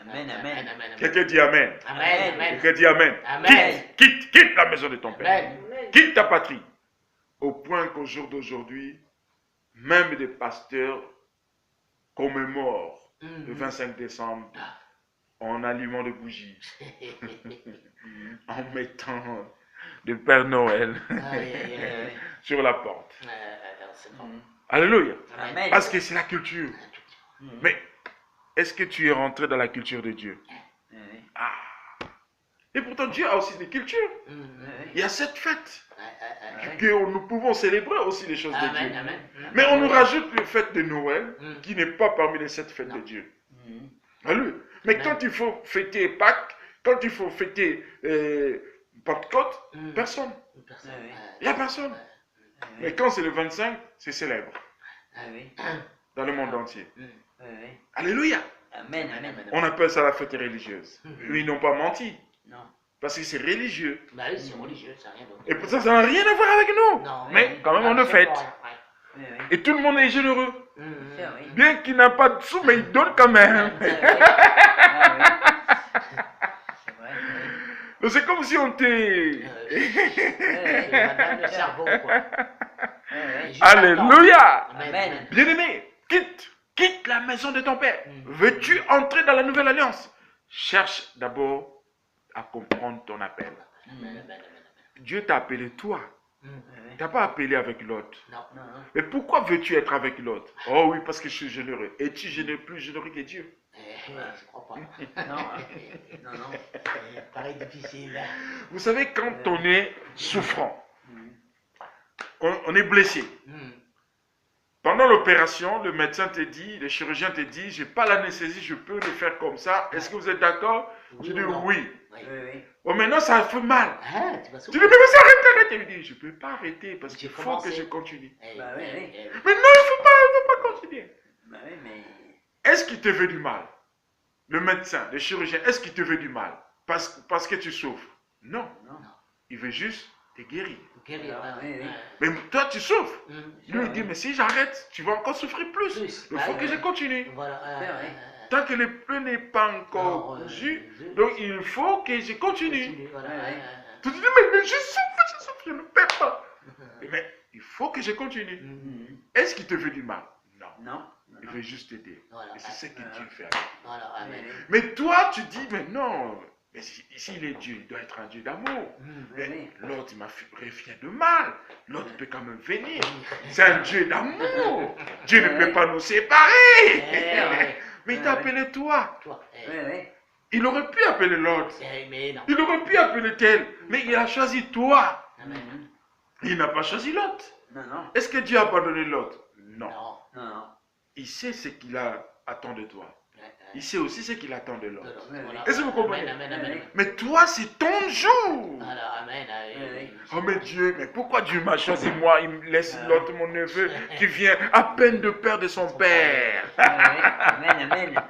Amen, amen. Quelqu'un dit Amen. Amen. Quelqu'un dit Amen. Amen. Quitte la maison de ton père. Amen. Quitte ta patrie. Au point qu'au jour d'aujourd'hui, même des pasteurs commémorent le 25 décembre en allumant des bougies, en mettant le Père Noël sur la porte. Alléluia. Amen. Parce que c'est la culture. Mais est-ce que tu es rentré dans la culture de Dieu? Ah. Et pourtant Dieu a aussi des cultures. Il y a cette fête que nous pouvons célébrer aussi les choses de Dieu. Mais on nous rajoute le fête de Noël qui n'est pas parmi les 7 fêtes de Dieu. Alléluia. Mais quand il faut fêter Pâques, quand il faut fêter Pentecôte, personne. Il n'y a personne. Mais quand c'est le 25, c'est célèbre dans le monde entier. Alléluia. Amen, amen. On appelle ça la fête religieuse. Ils n'ont pas menti. Non. Parce que c'est religieux. Bah oui, c'est religieux, ça n'a rien d'autre. Et pour ça, ça n'a rien à voir avec nous. Non, Mais quand même, on le fête. Et tout le monde est généreux. Bien qu'il n'a pas de sous, mais il donne quand même. C'est comme si on t'est... Le cerveau, quoi. Alléluia. Amen. Bien-aimé, quitte la maison de ton père. Veux-tu entrer dans la nouvelle alliance? Cherche d'abord à comprendre ton appel. Dieu t'a appelé toi. Tu n'as pas appelé avec l'autre. Non. Mais pourquoi veux-tu être avec l'autre? Oh oui, parce que je suis généreux. Es-tu plus généreux que Dieu? Je crois pas. Non, non, non. Pareil difficile. Hein. Vous savez, quand on est souffrant, on est blessé. Pendant l'opération, le médecin te dit, le chirurgien te dit, j'ai pas l'anesthésie, je peux le faire comme ça. Est-ce que vous êtes d'accord? Tu dis oui. Oui, oui. Bon, maintenant ça fait mal. Ah, tu vas Tu dis, souffrir. mais vas-y, arrête. Il me dit, je peux pas arrêter parce qu'il J'ai faut commencé. que je continue. Bah oui, oui. Mais non, il faut pas continuer. Bah oui, mais. Est-ce qu'il te veut du mal? Le médecin, le chirurgien, est-ce qu'il te veut du mal? Parce que tu souffres? Non. Non. Il veut juste te guérir. Guérir, Ah, ouais, oui, oui. Mais toi, tu souffres. Lui, il dit, oui. mais si j'arrête, tu vas encore souffrir plus. Il faut que je continue. Voilà. C'est vrai. Tant que le peu n'est pas encore cousu, donc il faut que je continue. Voilà. Ouais. Tu te dis, mais je souffre, je ne peux pas. Mais il faut que je continue. Est-ce qu'il te veut du mal? Non. Non. Il veut juste t'aider. Voilà. Et c'est ce que Dieu fait. Voilà, Oui, amen. oui. Mais toi, tu dis, mais non. Mais ici, il est Dieu, il doit être un Dieu d'amour. Oui, oui. L'autre, il m'a fait de mal. L'autre peut quand même venir. C'est un Dieu d'amour. Dieu ne peut pas nous séparer. Mais il t'a appelé toi. Toi. Oui, oui. Il aurait pu appeler l'autre. Mais non. Il aurait pu appeler tel. Mais il a choisi toi. Amen. Il n'a pas choisi l'autre. Non, non. Est-ce que Dieu a abandonné l'autre? Non. Non. Non, non. Il sait ce qu'il attend de toi. Ouais, Il sait aussi ce qu'il attend de l'autre. Voilà. Est-ce que vous comprenez? Amen. Mais toi, c'est ton jour. Voilà, amen. Oh mais Dieu, mais pourquoi Dieu m'a choisi moi? Il me laisse l'autre, mon neveu, qui vient à peine de perdre son père. Oui, oui. Amen, amen.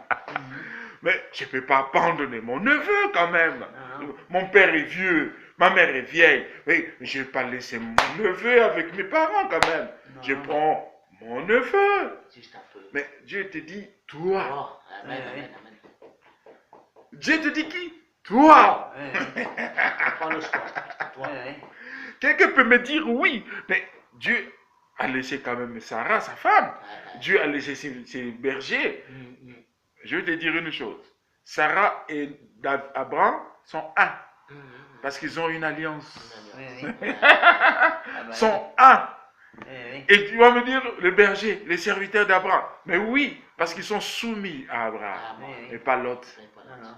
Mais je ne peux pas abandonner mon neveu quand même. Non. Mon père est vieux, ma mère est vieille. Oui, mais je ne vais pas laisser mon neveu avec mes parents quand même. Non. Je prends mon neveu. Juste un peu. Mais Dieu te dit, toi. Oh, amen. Dieu te dit qui? Toi. Oui, oui. Prends le choix. Oui, oui. Quelqu'un peut me dire oui, mais Dieu a laissé quand même Sarah, sa femme. Dieu a laissé ses bergers. Je vais te dire une chose. Sarah et Abraham sont un. Parce qu'ils ont une alliance. Oui, oui. Ah, bah, Sont un. oui, oui. Et tu vas me dire, les bergers, les serviteurs d'Abraham. Mais oui, parce qu'ils sont soumis à Abraham. Et pas Lot. Non, non.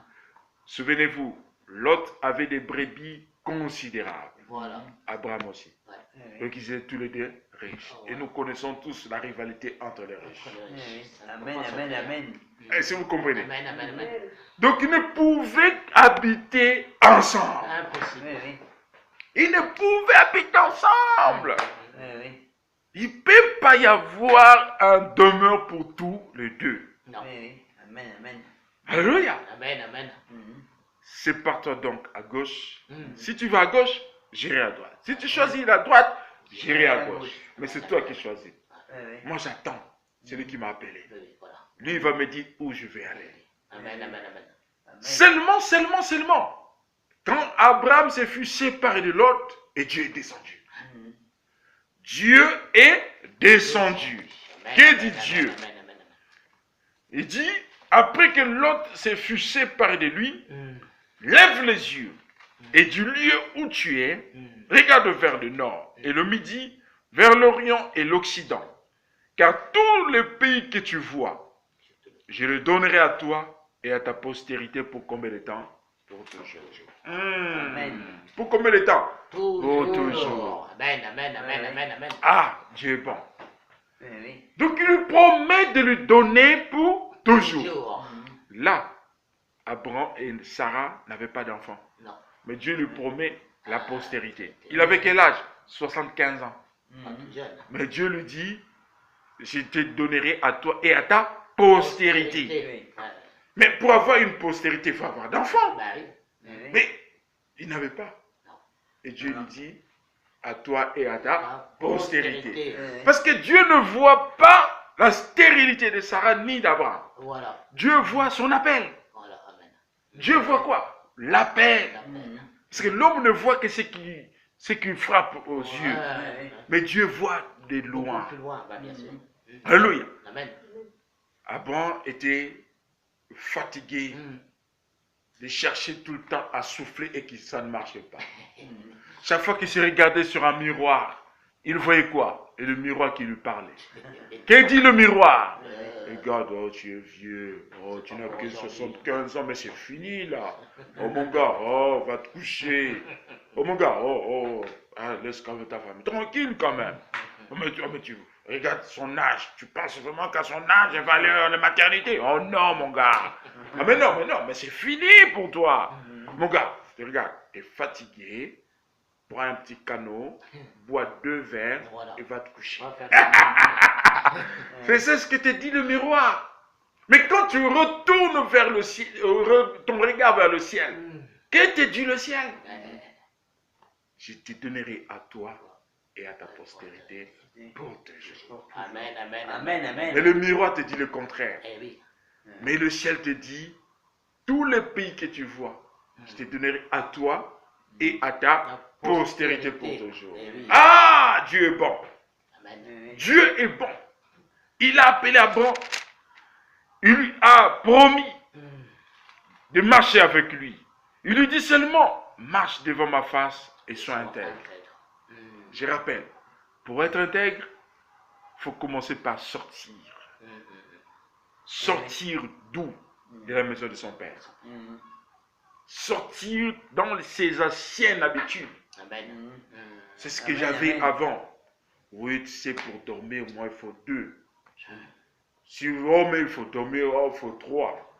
Souvenez-vous, Lot avait des brebis considérables. Voilà. Abraham aussi. Oui, oui. Donc ils étaient tous les deux riches. Et nous connaissons tous la rivalité entre les riches. Oui, oui. Amen, amen, amen. Est-ce que vous comprenez? Amen. Donc ils ne pouvaient habiter ensemble. Impossible. Oui, oui. Ils ne pouvaient habiter ensemble. Oui, oui. Il ne peut pas y avoir un demeure pour tous les deux. Non. Oui, oui. Amen, amen. Alléluia. Amen. Sépare-toi donc à gauche. Mm. Si tu vas à gauche, j'irai à droite. Si tu choisis la droite, j'irai à gauche. Mais c'est toi qui choisis. Oui, oui. Moi j'attends. C'est lui qui m'a appelé. Oui, voilà. Lui il va me dire où je vais aller. Amen. Amen. Seulement. Quand Abraham se fut séparé de l'autre, et Dieu est descendu. Dieu est descendu. Que dit Dieu? Amen. Il dit, après que l'autre se fut séparé de lui, lève les yeux et du lieu où tu es, regarde vers le nord et le midi, vers l'orient et l'occident. Car tous les pays que tu vois, je les donnerai à toi et à ta postérité pour combien de temps? Pour toujours. Amen. Pour combien de temps? Toujours. toujours. Amen. Ah, Dieu est bon. Oui, oui. Donc il lui promet de lui donner pour toujours. Toujours. Là, Abraham et Sarah n'avaient pas d'enfant. Non. Mais Dieu lui promet la postérité. Il avait quel âge? 75 ans. Pas tout jeune. Mais Dieu lui dit, je te donnerai à toi et à ta postérité. Oui. Mais pour avoir une postérité, il faut avoir d'enfants. Bah oui. Oui, oui. Mais il n'avait pas. Non. Et Dieu lui dit, à toi et à ta postérité. Oui. Parce que Dieu ne voit pas la stérilité de Sarah ni d'Abraham. Voilà. Dieu voit son appel. Voilà. Amen. Dieu voit quoi? L'appel. Amen. Parce que l'homme ne voit que ce qui frappe aux yeux. Ouais. Mais Dieu voit de Beaucoup loin. plus loin, bah, bien sûr. Alléluia. Amen. Abraham était fatigué de chercher tout le temps à souffler et que ça ne marchait pas. Chaque fois qu'il se regardait sur un miroir, il voyait quoi? Et le miroir qui lui parlait. Que dit le miroir? Regarde, oh, tu es vieux. Oh, tu n'as que 75 ans, mais c'est fini là. Oh mon gars, oh, va te coucher. Oh mon gars, oh, hein, laisse calmer ta femme. Tranquille quand même. Oh, mais tu regarde son âge. Tu penses vraiment qu'à son âge, elle va aller à la maternité? Oh non, mon gars. Ah, mais non, mais c'est fini pour toi. Mon gars, regarde, tu es fatigué. Prends un petit canot, bois 2 verres Voilà. et va te coucher. On va faire C'est ce que te dit le miroir. Mais quand tu retournes vers le ciel, ton regard vers le ciel, que te dit le ciel? Je te donnerai à toi et à ta postérité pour toujours. Amen, amen, Amen, amen. Mais le miroir te dit le contraire. Eh oui. Mais le ciel te dit, tous les pays que tu vois, je te donnerai à toi et à ta postérité pour toujours. Eh oui. Ah, Dieu est bon. Amen. Dieu est bon. Il a appelé Abraham. Il lui a promis de marcher avec lui. Il lui dit seulement, marche devant ma face et sois intègre. Je rappelle, pour être intègre, il faut commencer par sortir. Sortir d'où? De la maison de son père. Sortir dans ses anciennes habitudes. Amen. C'est ce que Amen, j'avais amen. avant. Oui, tu sais, pour dormir, moi, il faut 2. Si, oh, mais il faut dormir, oh, il faut 3.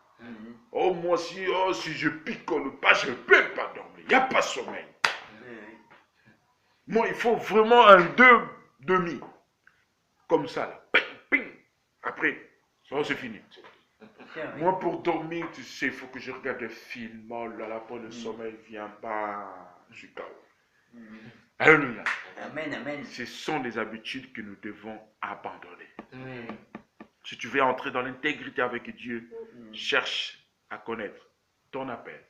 Oh, moi, si je picole pas, je ne peux pas dormir. Il n'y a pas de sommeil. Moi, il faut vraiment un 2,5. Comme ça, là. Ping, ping. Après, ça, c'est fini. Moi, pour dormir, tu sais, il faut que je regarde des films. Oh là là, pour le sommeil ne vient pas. Je suis KO. Alléluia. Amen, amen. Ce sont des habitudes que nous devons abandonner. Si tu veux entrer dans l'intégrité avec Dieu, cherche à connaître ton appel.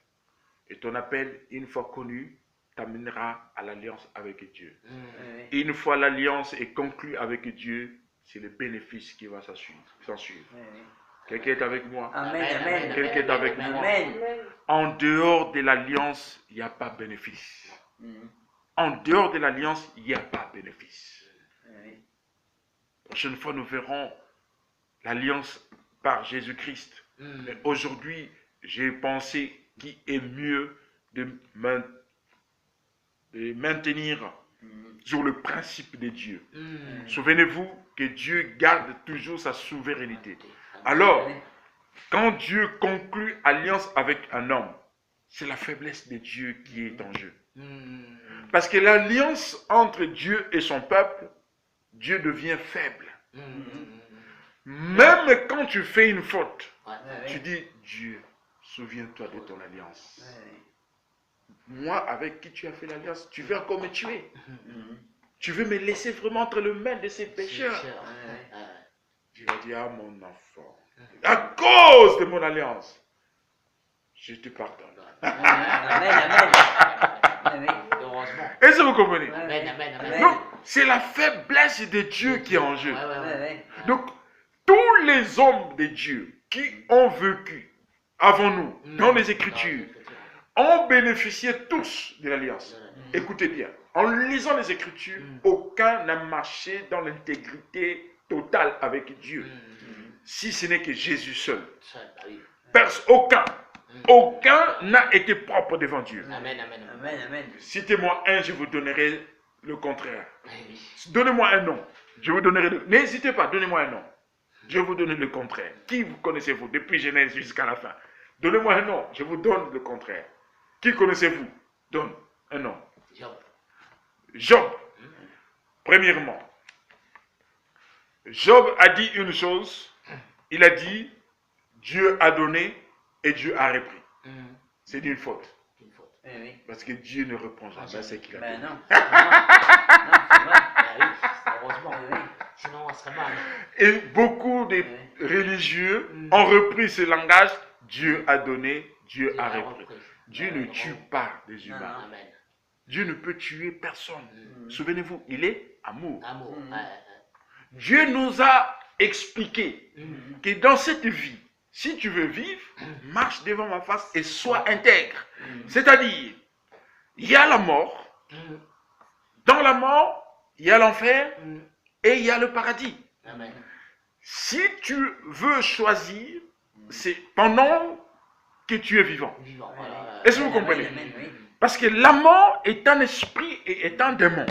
Et ton appel, une fois connu, t'amènera à l'alliance avec Dieu. Et une fois l'alliance est conclue avec Dieu, c'est le bénéfice qui va s'en suivre. Quelqu'un est avec moi? Amen, amen. Quelqu'un est avec moi? Amen. En dehors de l'alliance, il n'y a pas de bénéfice. En dehors de l'alliance, il n'y a pas de bénéfice. La prochaine fois, nous verrons l'alliance par Jésus-Christ. Mais aujourd'hui, j'ai pensé qu'il est mieux de maintenir sur le principe de Dieu. Souvenez-vous que Dieu garde toujours sa souveraineté. Alors, quand Dieu conclut alliance avec un homme, c'est la faiblesse de Dieu qui est en jeu. Parce que l'alliance entre Dieu et son peuple, Dieu devient faible. Même quand tu fais une faute, tu dis, Dieu, souviens-toi de ton alliance. Moi, avec qui tu as fait l'alliance, tu veux encore me tuer. Tu veux me laisser vraiment entre les mains de ces pécheurs. Je vais dire à mon enfant, à cause de mon alliance, je te pardonne. Amen, amen. Heureusement. Est-ce que vous comprenez? Amen, amen, amen. Donc, c'est la faiblesse de Dieu qui est en jeu. Ouais. Donc, tous les hommes de Dieu qui ont vécu avant nous, dans les Écritures, ont bénéficié tous de l'alliance. Écoutez bien, en lisant les Écritures, aucun n'a marché dans l'intégrité totale avec Dieu, si ce n'est que Jésus seul. Aucun n'a été propre devant Dieu. Amen. Citez-moi un, je vous donnerai le contraire. Donnez-moi un nom, je vous donnerai le... N'hésitez pas, donnez-moi un nom. Je vais vous donner le contraire. Qui vous connaissez-vous depuis Genèse jusqu'à la fin? Donnez-moi un nom, je vous donne le contraire. Qui connaissez-vous? Donne un nom. Job. Premièrement, Job a dit une chose. Il a dit, Dieu a donné et Dieu a repris. C'est une faute. Parce que Dieu ne reprend jamais ce qu'il a Ben donné. non. C'est vrai. Heureusement. Sinon, on serait mal. Et beaucoup de religieux ont repris ce langage. Dieu a donné, Dieu a repris. Dieu ne tue pas des humains. Amen. Dieu ne peut tuer personne. Souvenez-vous, il est amour. Amour. Dieu nous a expliqué que dans cette vie, si tu veux vivre, marche devant ma face et sois intègre. C'est-à-dire, il y a la mort. Dans la mort, il y a l'enfer et il y a le paradis. Amen. Si tu veux choisir, c'est pendant que tu es vivant. Vivant. Voilà. Est-ce que vous comprenez? Parce que la mort est un esprit et est un démon.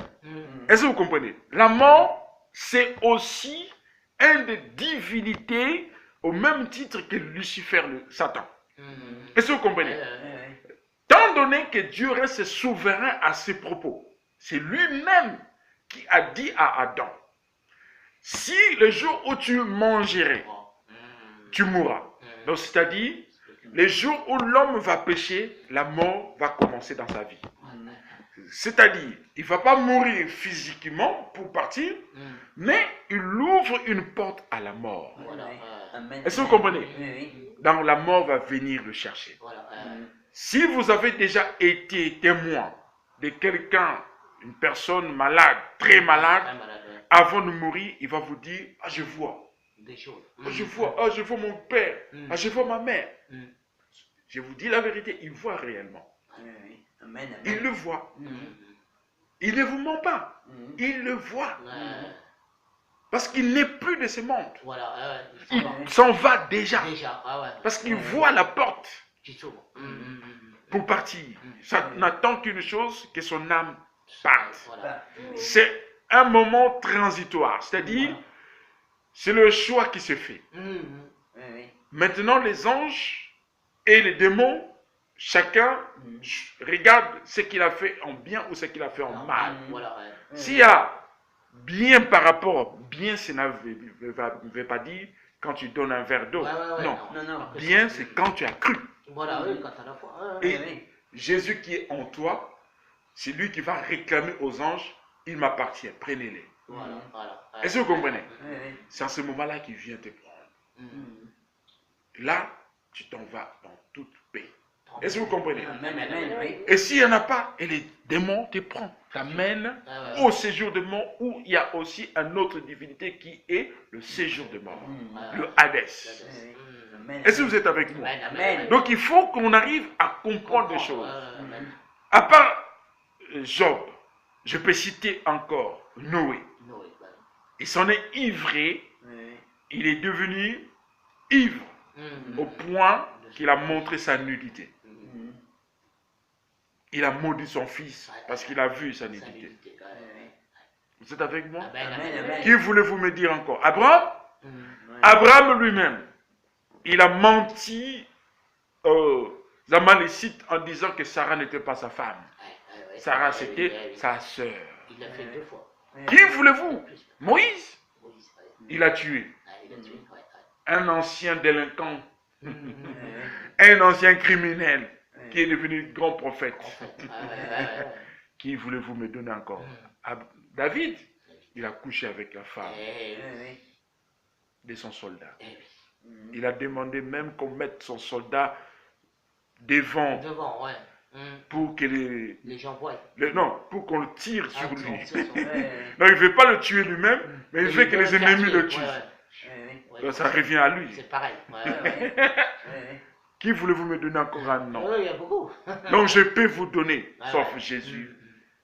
Est-ce que vous comprenez? La mort, c'est aussi une des divinités au même titre que Lucifer, le Satan. Est-ce que vous comprenez? Tant donné que Dieu reste souverain à ses propos, c'est lui-même qui a dit à Adam, si le jour où tu mangerais, tu mourras. Donc c'est-à-dire, le jour où l'homme va pécher, la mort va commencer dans sa vie. C'est-à-dire, il ne va pas mourir physiquement pour partir, mais il ouvre une porte à la mort. Est-ce que vous comprenez? Donc la mort va venir le chercher. Si vous avez déjà été témoin de quelqu'un, une personne malade, très malade, avant de mourir, il va vous dire, ah je vois. Des choses. Je vois mon père, je vois ma mère. Je vous dis la vérité, il voit réellement. Il le voit. Il ne vous ment pas. Il le voit. Parce qu'il n'est plus de ce monde. Il s'en va déjà. Parce qu'il voit la porte pour partir. Ça n'attend qu'une chose, que son âme parte. C'est un moment transitoire. C'est-à-dire, c'est le choix qui se fait. Maintenant, les anges et les démons, chacun regarde ce qu'il a fait en bien ou ce qu'il a fait en mal. S'il y a bien par rapport, bien, ça ne veut pas dire quand tu donnes un verre d'eau. Non. Bien, c'est quand tu as cru. Et Jésus qui est en toi, c'est lui qui va réclamer aux anges, il m'appartient, prenez-les. Est-ce que vous comprenez? C'est en ce moment-là qu'il vient te prendre. Là, tu t'en vas dans toute paix. Est-ce que vous comprenez? Et s'il n'y en a pas, et les démons te prennent, t'amènent au séjour de mort, où il y a aussi une autre divinité qui est le séjour de mort, le Hadès. Est-ce que vous êtes avec moi? Donc il faut qu'on arrive à comprendre des choses. À part Job, je peux citer encore Noé. Il s'en est ivré, il est devenu ivre au point qu'il a montré sa nudité. Il a maudit son fils parce qu'il a vu sa nudité. Vous êtes avec moi? Qui voulez-vous me dire encore? Abraham? Abraham lui-même, il a menti aux Amalécites en disant que Sarah n'était pas sa femme. Sarah, c'était sa sœur. Il l'a fait 2 fois. Qui voulez-vous? Moïse? Il a tué un ancien délinquant, un ancien criminel qui est devenu grand prophète. Qui voulez-vous me donner encore? David, il a couché avec la femme de son soldat. Il a demandé même qu'on mette son soldat devant pour que les gens voient. Non, pour qu'on le tire sur lui. Non, il ne veut pas le tuer lui-même, mais il veut que les ennemis le tuent. Donc ça revient à lui. C'est pareil. Qui voulez-vous me donner encore un nom? Il y a beaucoup. Donc je peux vous donner, sauf Jésus.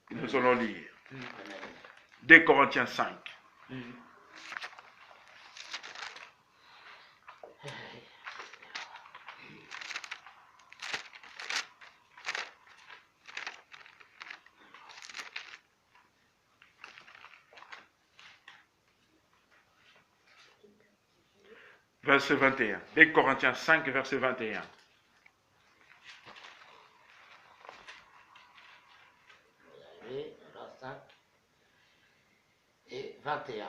Nous allons lire. 2 Corinthiens 5. Verset 21. 2 Corinthiens 5, verset 21. Alors 5 et 21.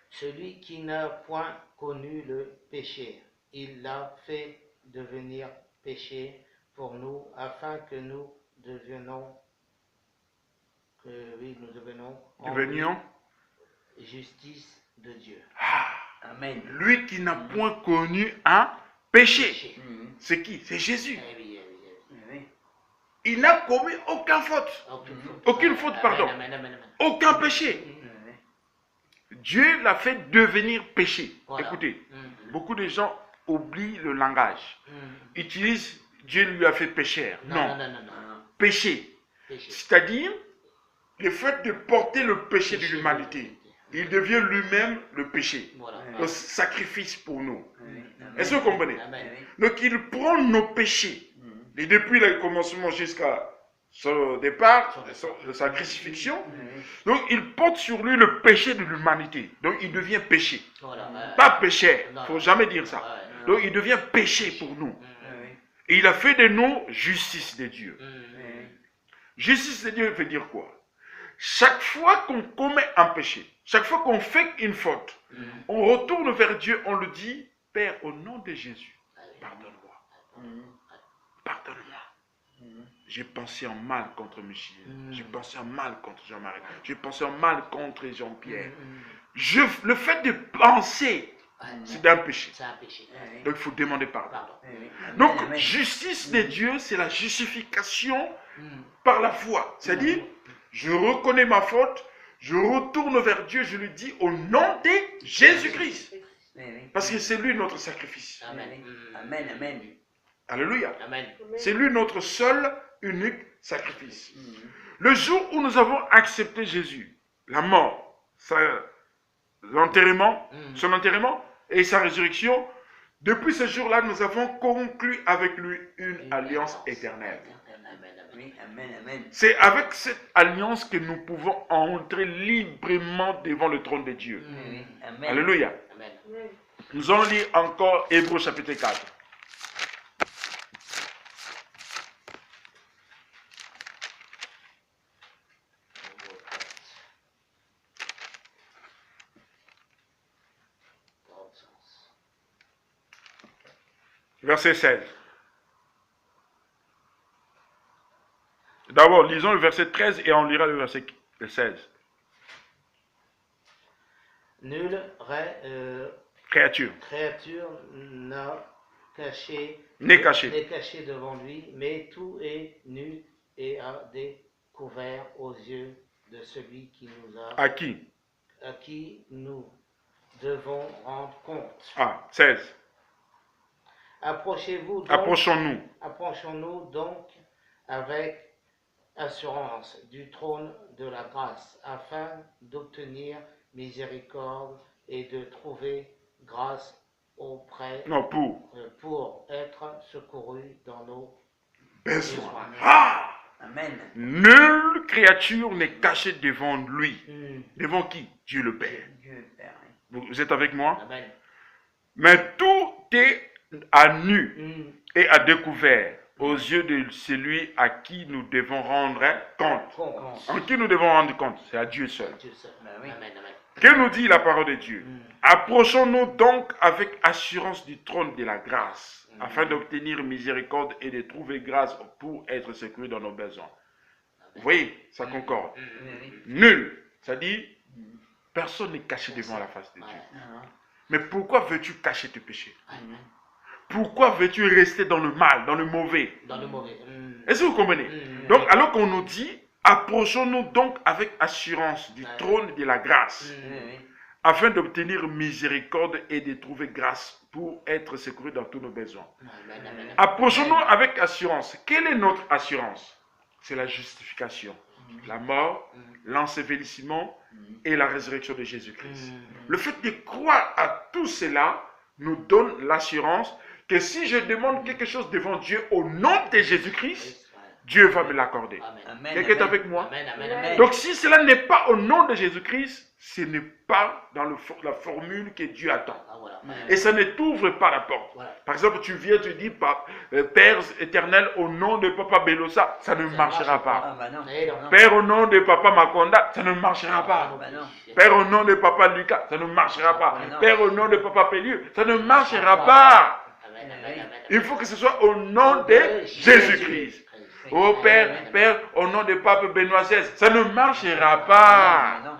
Celui qui n'a point connu le péché, il l'a fait devenir péché pour nous, afin que nous devenions justice de Dieu. Amen. Lui qui n'a point connu un péché. C'est qui? C'est Jésus. Il n'a commis aucune faute. Aucune faute, pardon. Aucun péché. Dieu l'a fait devenir péché. Écoutez, beaucoup de gens oublient le langage. Utilisent Dieu lui a fait pécheur. Non. Péché. C'est-à-dire le fait de porter le péché de l'humanité. il devient lui-même le péché, Voilà. le sacrifice pour nous. Oui. Amen. Est-ce que vous comprenez? Amen. Oui. Donc il prend nos péchés, Mhm. et depuis le commencement jusqu'à son départ, sa crucifixion, Oui. donc il porte sur lui le péché de l'humanité. Donc il devient péché. Voilà. Pas péché, il Non, ne faut non. jamais dire ça. Ouais. Donc il devient péché pour nous. Oui. Et il a fait de nous justice de Dieu. Oui. Justice de Dieu veut dire quoi? Chaque fois qu'on commet un péché, chaque fois qu'on fait une faute, on retourne vers Dieu, on le dit, Père, au nom de Jésus, pardonne-moi. Mhm. Pardonne-moi. Mhm. J'ai pensé en mal contre Michel. J'ai pensé en mal contre Jean-Marie. J'ai pensé en mal contre Jean-Pierre. Le fait de penser, c'est un péché. C'est un péché. Oui. Donc il faut demander pardon. Pardon. Oui. Amen. Donc, Amen. justice de Dieu, c'est la justification Mm. par la foi. C'est-à-dire, je reconnais ma faute, je retourne vers Dieu, je lui dis au nom de Jésus-Christ. Oui. Parce que c'est lui notre sacrifice. Amen. Amen. Amen. Alléluia. Amen. C'est lui notre seul, unique sacrifice. Mhm. Le jour où nous avons accepté Jésus, la mort, l'enterrement, son enterrement et sa résurrection, depuis ce jour-là, nous avons conclu avec lui une alliance éternelle. Amen. Oui. Amen. Amen. C'est avec cette alliance que nous pouvons entrer librement devant le trône de Dieu. Oui. Amen. Alléluia. Amen. Nous allons lire encore Hébreux chapitre 4. Verset 16. D'abord, lisons le verset 13 et on lira le verset 16. Nulle Créature. créature n'a caché, N'est caché. n'est caché devant lui, mais tout est nu et à découvert aux yeux de celui qui nous a, À qui? à qui nous devons rendre compte. Ah, 16. Approchez-vous donc, Approchons-nous. approchons-nous donc avec assurance du trône de la grâce, afin d'obtenir miséricorde et de trouver grâce auprès Non, pour être secouru dans nos besoin. besoins. Ah! Amen. Nulle créature n'est cachée devant lui. Mm. Devant qui? Dieu le Père. Dieu Père. Vous êtes avec moi? Amen. Mais tout est à nu Mm. et à découvert aux yeux de celui à qui nous devons rendre compte. Compte. En qui nous devons rendre compte? C'est à Dieu seul. Dieu seul. Ben oui. Amen. Amen. Que nous dit la parole de Dieu? Mm. Approchons-nous donc avec assurance du trône de la grâce, afin d'obtenir miséricorde et de trouver grâce pour être secouru dans nos besoins. Vous voyez, ça concorde. Oui, oui. Nul, ça dit, personne n'est caché devant la face de Dieu. Ouais. Non. Mais pourquoi veux-tu cacher tes péchés? Amen. Pourquoi veux-tu rester dans le mal, dans le mauvais? Dans le mauvais. Mm. Est-ce que vous comprenez? Mm. Donc, alors qu'on nous dit, approchons-nous donc avec assurance du trône de la grâce, Mm. Oui, oui. afin d'obtenir miséricorde et de trouver grâce pour être secouru dans tous nos besoins. Amen. Amen. Approchons-nous avec assurance. Quelle est notre assurance? C'est la justification, la mort, l'ensevelissement et la résurrection de Jésus-Christ. Mm. Le fait de croire à tout cela nous donne l'assurance que si je demande quelque chose devant Dieu au nom de Jésus-Christ, Dieu va me l'accorder. Amen. Amen. Quelqu'un est Amen. avec moi? Amen. Amen. Amen. Donc si cela n'est pas au nom de Jésus-Christ, ce n'est pas dans la formule que Dieu attend. Ah, voilà. Et ça ne t'ouvre pas la porte. Voilà. Par exemple, tu viens, tu dis, Père éternel, au nom de Papa Belosa, ça ne marchera pas. Ah, bah non. Et non. Non. Père, au nom de Papa Makonda, ça ne marchera pas. Bah non. Père, au nom de Papa Lucas, ça ne marchera pas. Ah, non. Père, au nom de Papa Pélieu, ça ne marchera pas. Amen. Amen. Amen. Il faut que ce soit au nom de Jésus-Christ. Oh Père, Père, au nom de Pape Benoît XVI, ça ne marchera Ah, pas. non.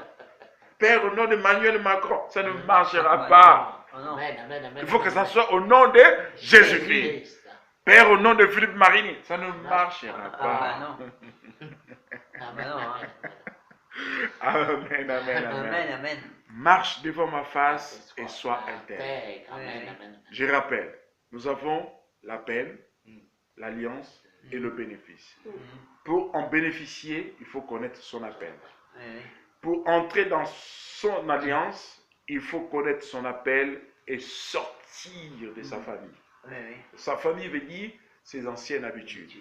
Père, au nom de Emmanuel Macron, ça ne marchera pas. Oh, non. Amen. Amen. Amen. Il faut que ça soit au nom de Jésus-Christ. Père, au nom de Philippe Marini, ça ne marchera Ah, bah pas. non. Ah, bah non. Hein. Amen, amen, Amen. amen. Amen. Marche devant ma face et sois intègre. Amen. Amen. Je rappelle, nous avons la peine, l'alliance et le bénéfice. Pour en bénéficier, il faut connaître son appel. Oui, oui. pour entrer dans son alliance, il faut connaître son appel et sortir de sa famille. Oui, oui. Sa famille veut dire ses anciennes habitudes.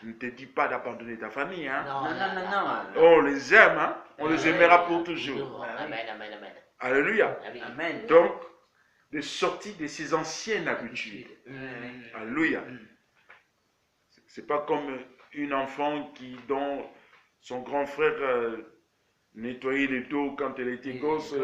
Je ne te dis pas d'abandonner ta famille. Hein. Non, non, non, non. On les aime, hein. On les aimera pour toujours. Amen, amen, amen. Alléluia. Amen. Donc, de sortir de ses anciennes habitudes. Oui, oui. Alléluia. C'est pas comme une enfant dont son grand frère nettoyait le dos quand elle était gosse,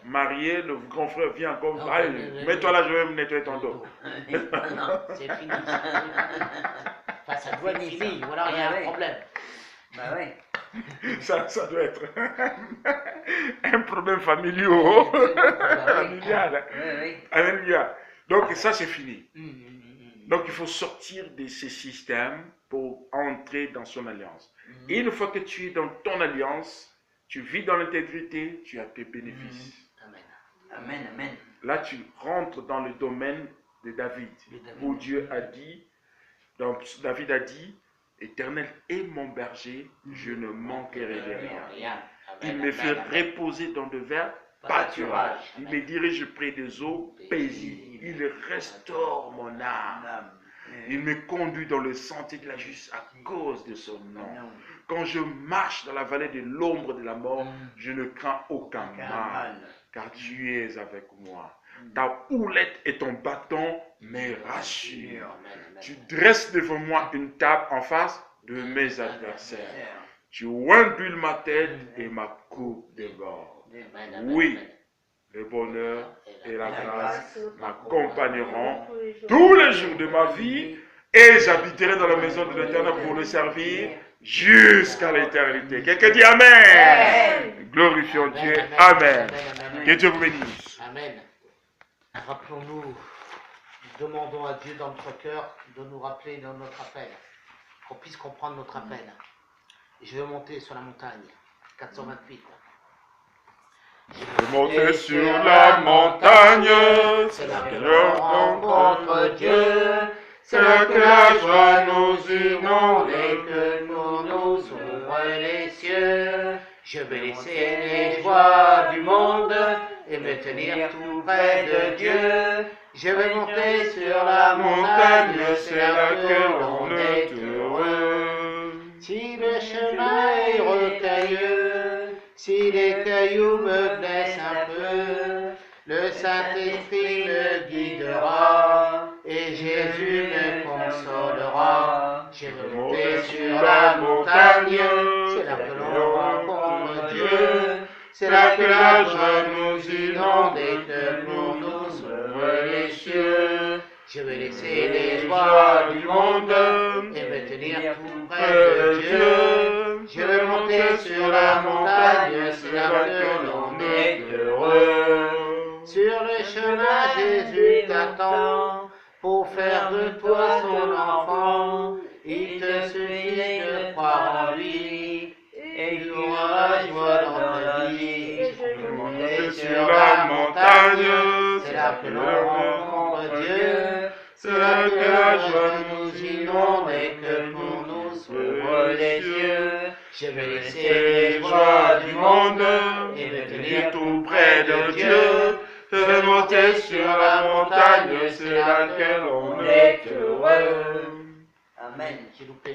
mariée, le grand frère vient encore, Non, allez, mais- mets-toi là, je vais me nettoyer ton dos. Non. C'est fini. Enfin, ça doit être fini, ou alors il y a Ouais, un ouais. problème. Bah oui. Ça doit être un problème familial. Familial. Oui, oui. Alléluia. Donc ça c'est fini. Mm. Donc il faut sortir de ces systèmes pour entrer dans son alliance. Et une fois que tu es dans ton alliance, tu vis dans l'intégrité, tu as tes bénéfices. Amen. Amen, amen. Là tu rentres dans le domaine de David, où Dieu a dit, donc David a dit, Éternel est mon berger, je ne manquerai de rien. Rien. Il Amen, me fait amen, amen. reposer dans de verts Pâturages. pâturages. Il me dirige près des eaux paisibles. Il restaure mon âme. Âme. Il me conduit dans le sentier de la justice à cause de son nom. Non. Quand je marche dans la vallée de l'ombre de la mort, je ne crains aucun mal, Mal. car tu es avec moi. Ta houlette et ton bâton me rassurent. Amen, amen. Tu dresses devant moi une table en face de mes adversaires. Tu induis ma tête et ma coupe déborde. Amen, amen, Oui, amen. le bonheur et la la grâce grâce m'accompagneront tous tous les jours de ma vie et j'habiterai dans la maison de l'Éternel pour le servir jusqu'à l'éternité. Quelqu'un dit Amen. Glorifions Amen, Dieu. amen, Amen. amen, amen. Que Dieu vous bénisse. Amen. Rappelons-nous, demandons à Dieu dans notre cœur de nous rappeler dans notre appel, qu'on puisse comprendre notre appel. Je veux monter sur la montagne, 428. Je montais sur la montagne, C'est là que je l'on rencontre Dieu, c'est là que la joie nous inonde et que nous ouvre les cieux. Je vais laisser les joies du monde et me tenir tout près de Dieu. Je vais monter sur la montagne, c'est là que l'on est heureux. Si le chemin est rocailleux, si les cailloux me blessent un peu, le Saint-Esprit me guidera et Jésus me consolera. Je vais monter sur la montagne, c'est là que l'on rencontre Dieu, c'est là que la joie nous inonde et que nous ouvre les cieux. Je vais laisser les joies du monde et me tenir tout près de Dieu. Je vais monter sur la montagne, c'est là que l'on est heureux. Sur le chemin, Jésus t'attend pour faire de toi son enfant. Il te suffit de croire en lui et tu auras la joie dans ta vie. Je vais monter sur la montagne, c'est là que l'on rencontre Dieu. C'est là que la joie nous inonde et que pour nous s'ouvrent les yeux. Je vais laisser les joies du monde et me tenir tout près de Dieu. Je vais monter sur la montagne, c'est là que l'on est heureux. Amen. J'ai loupé.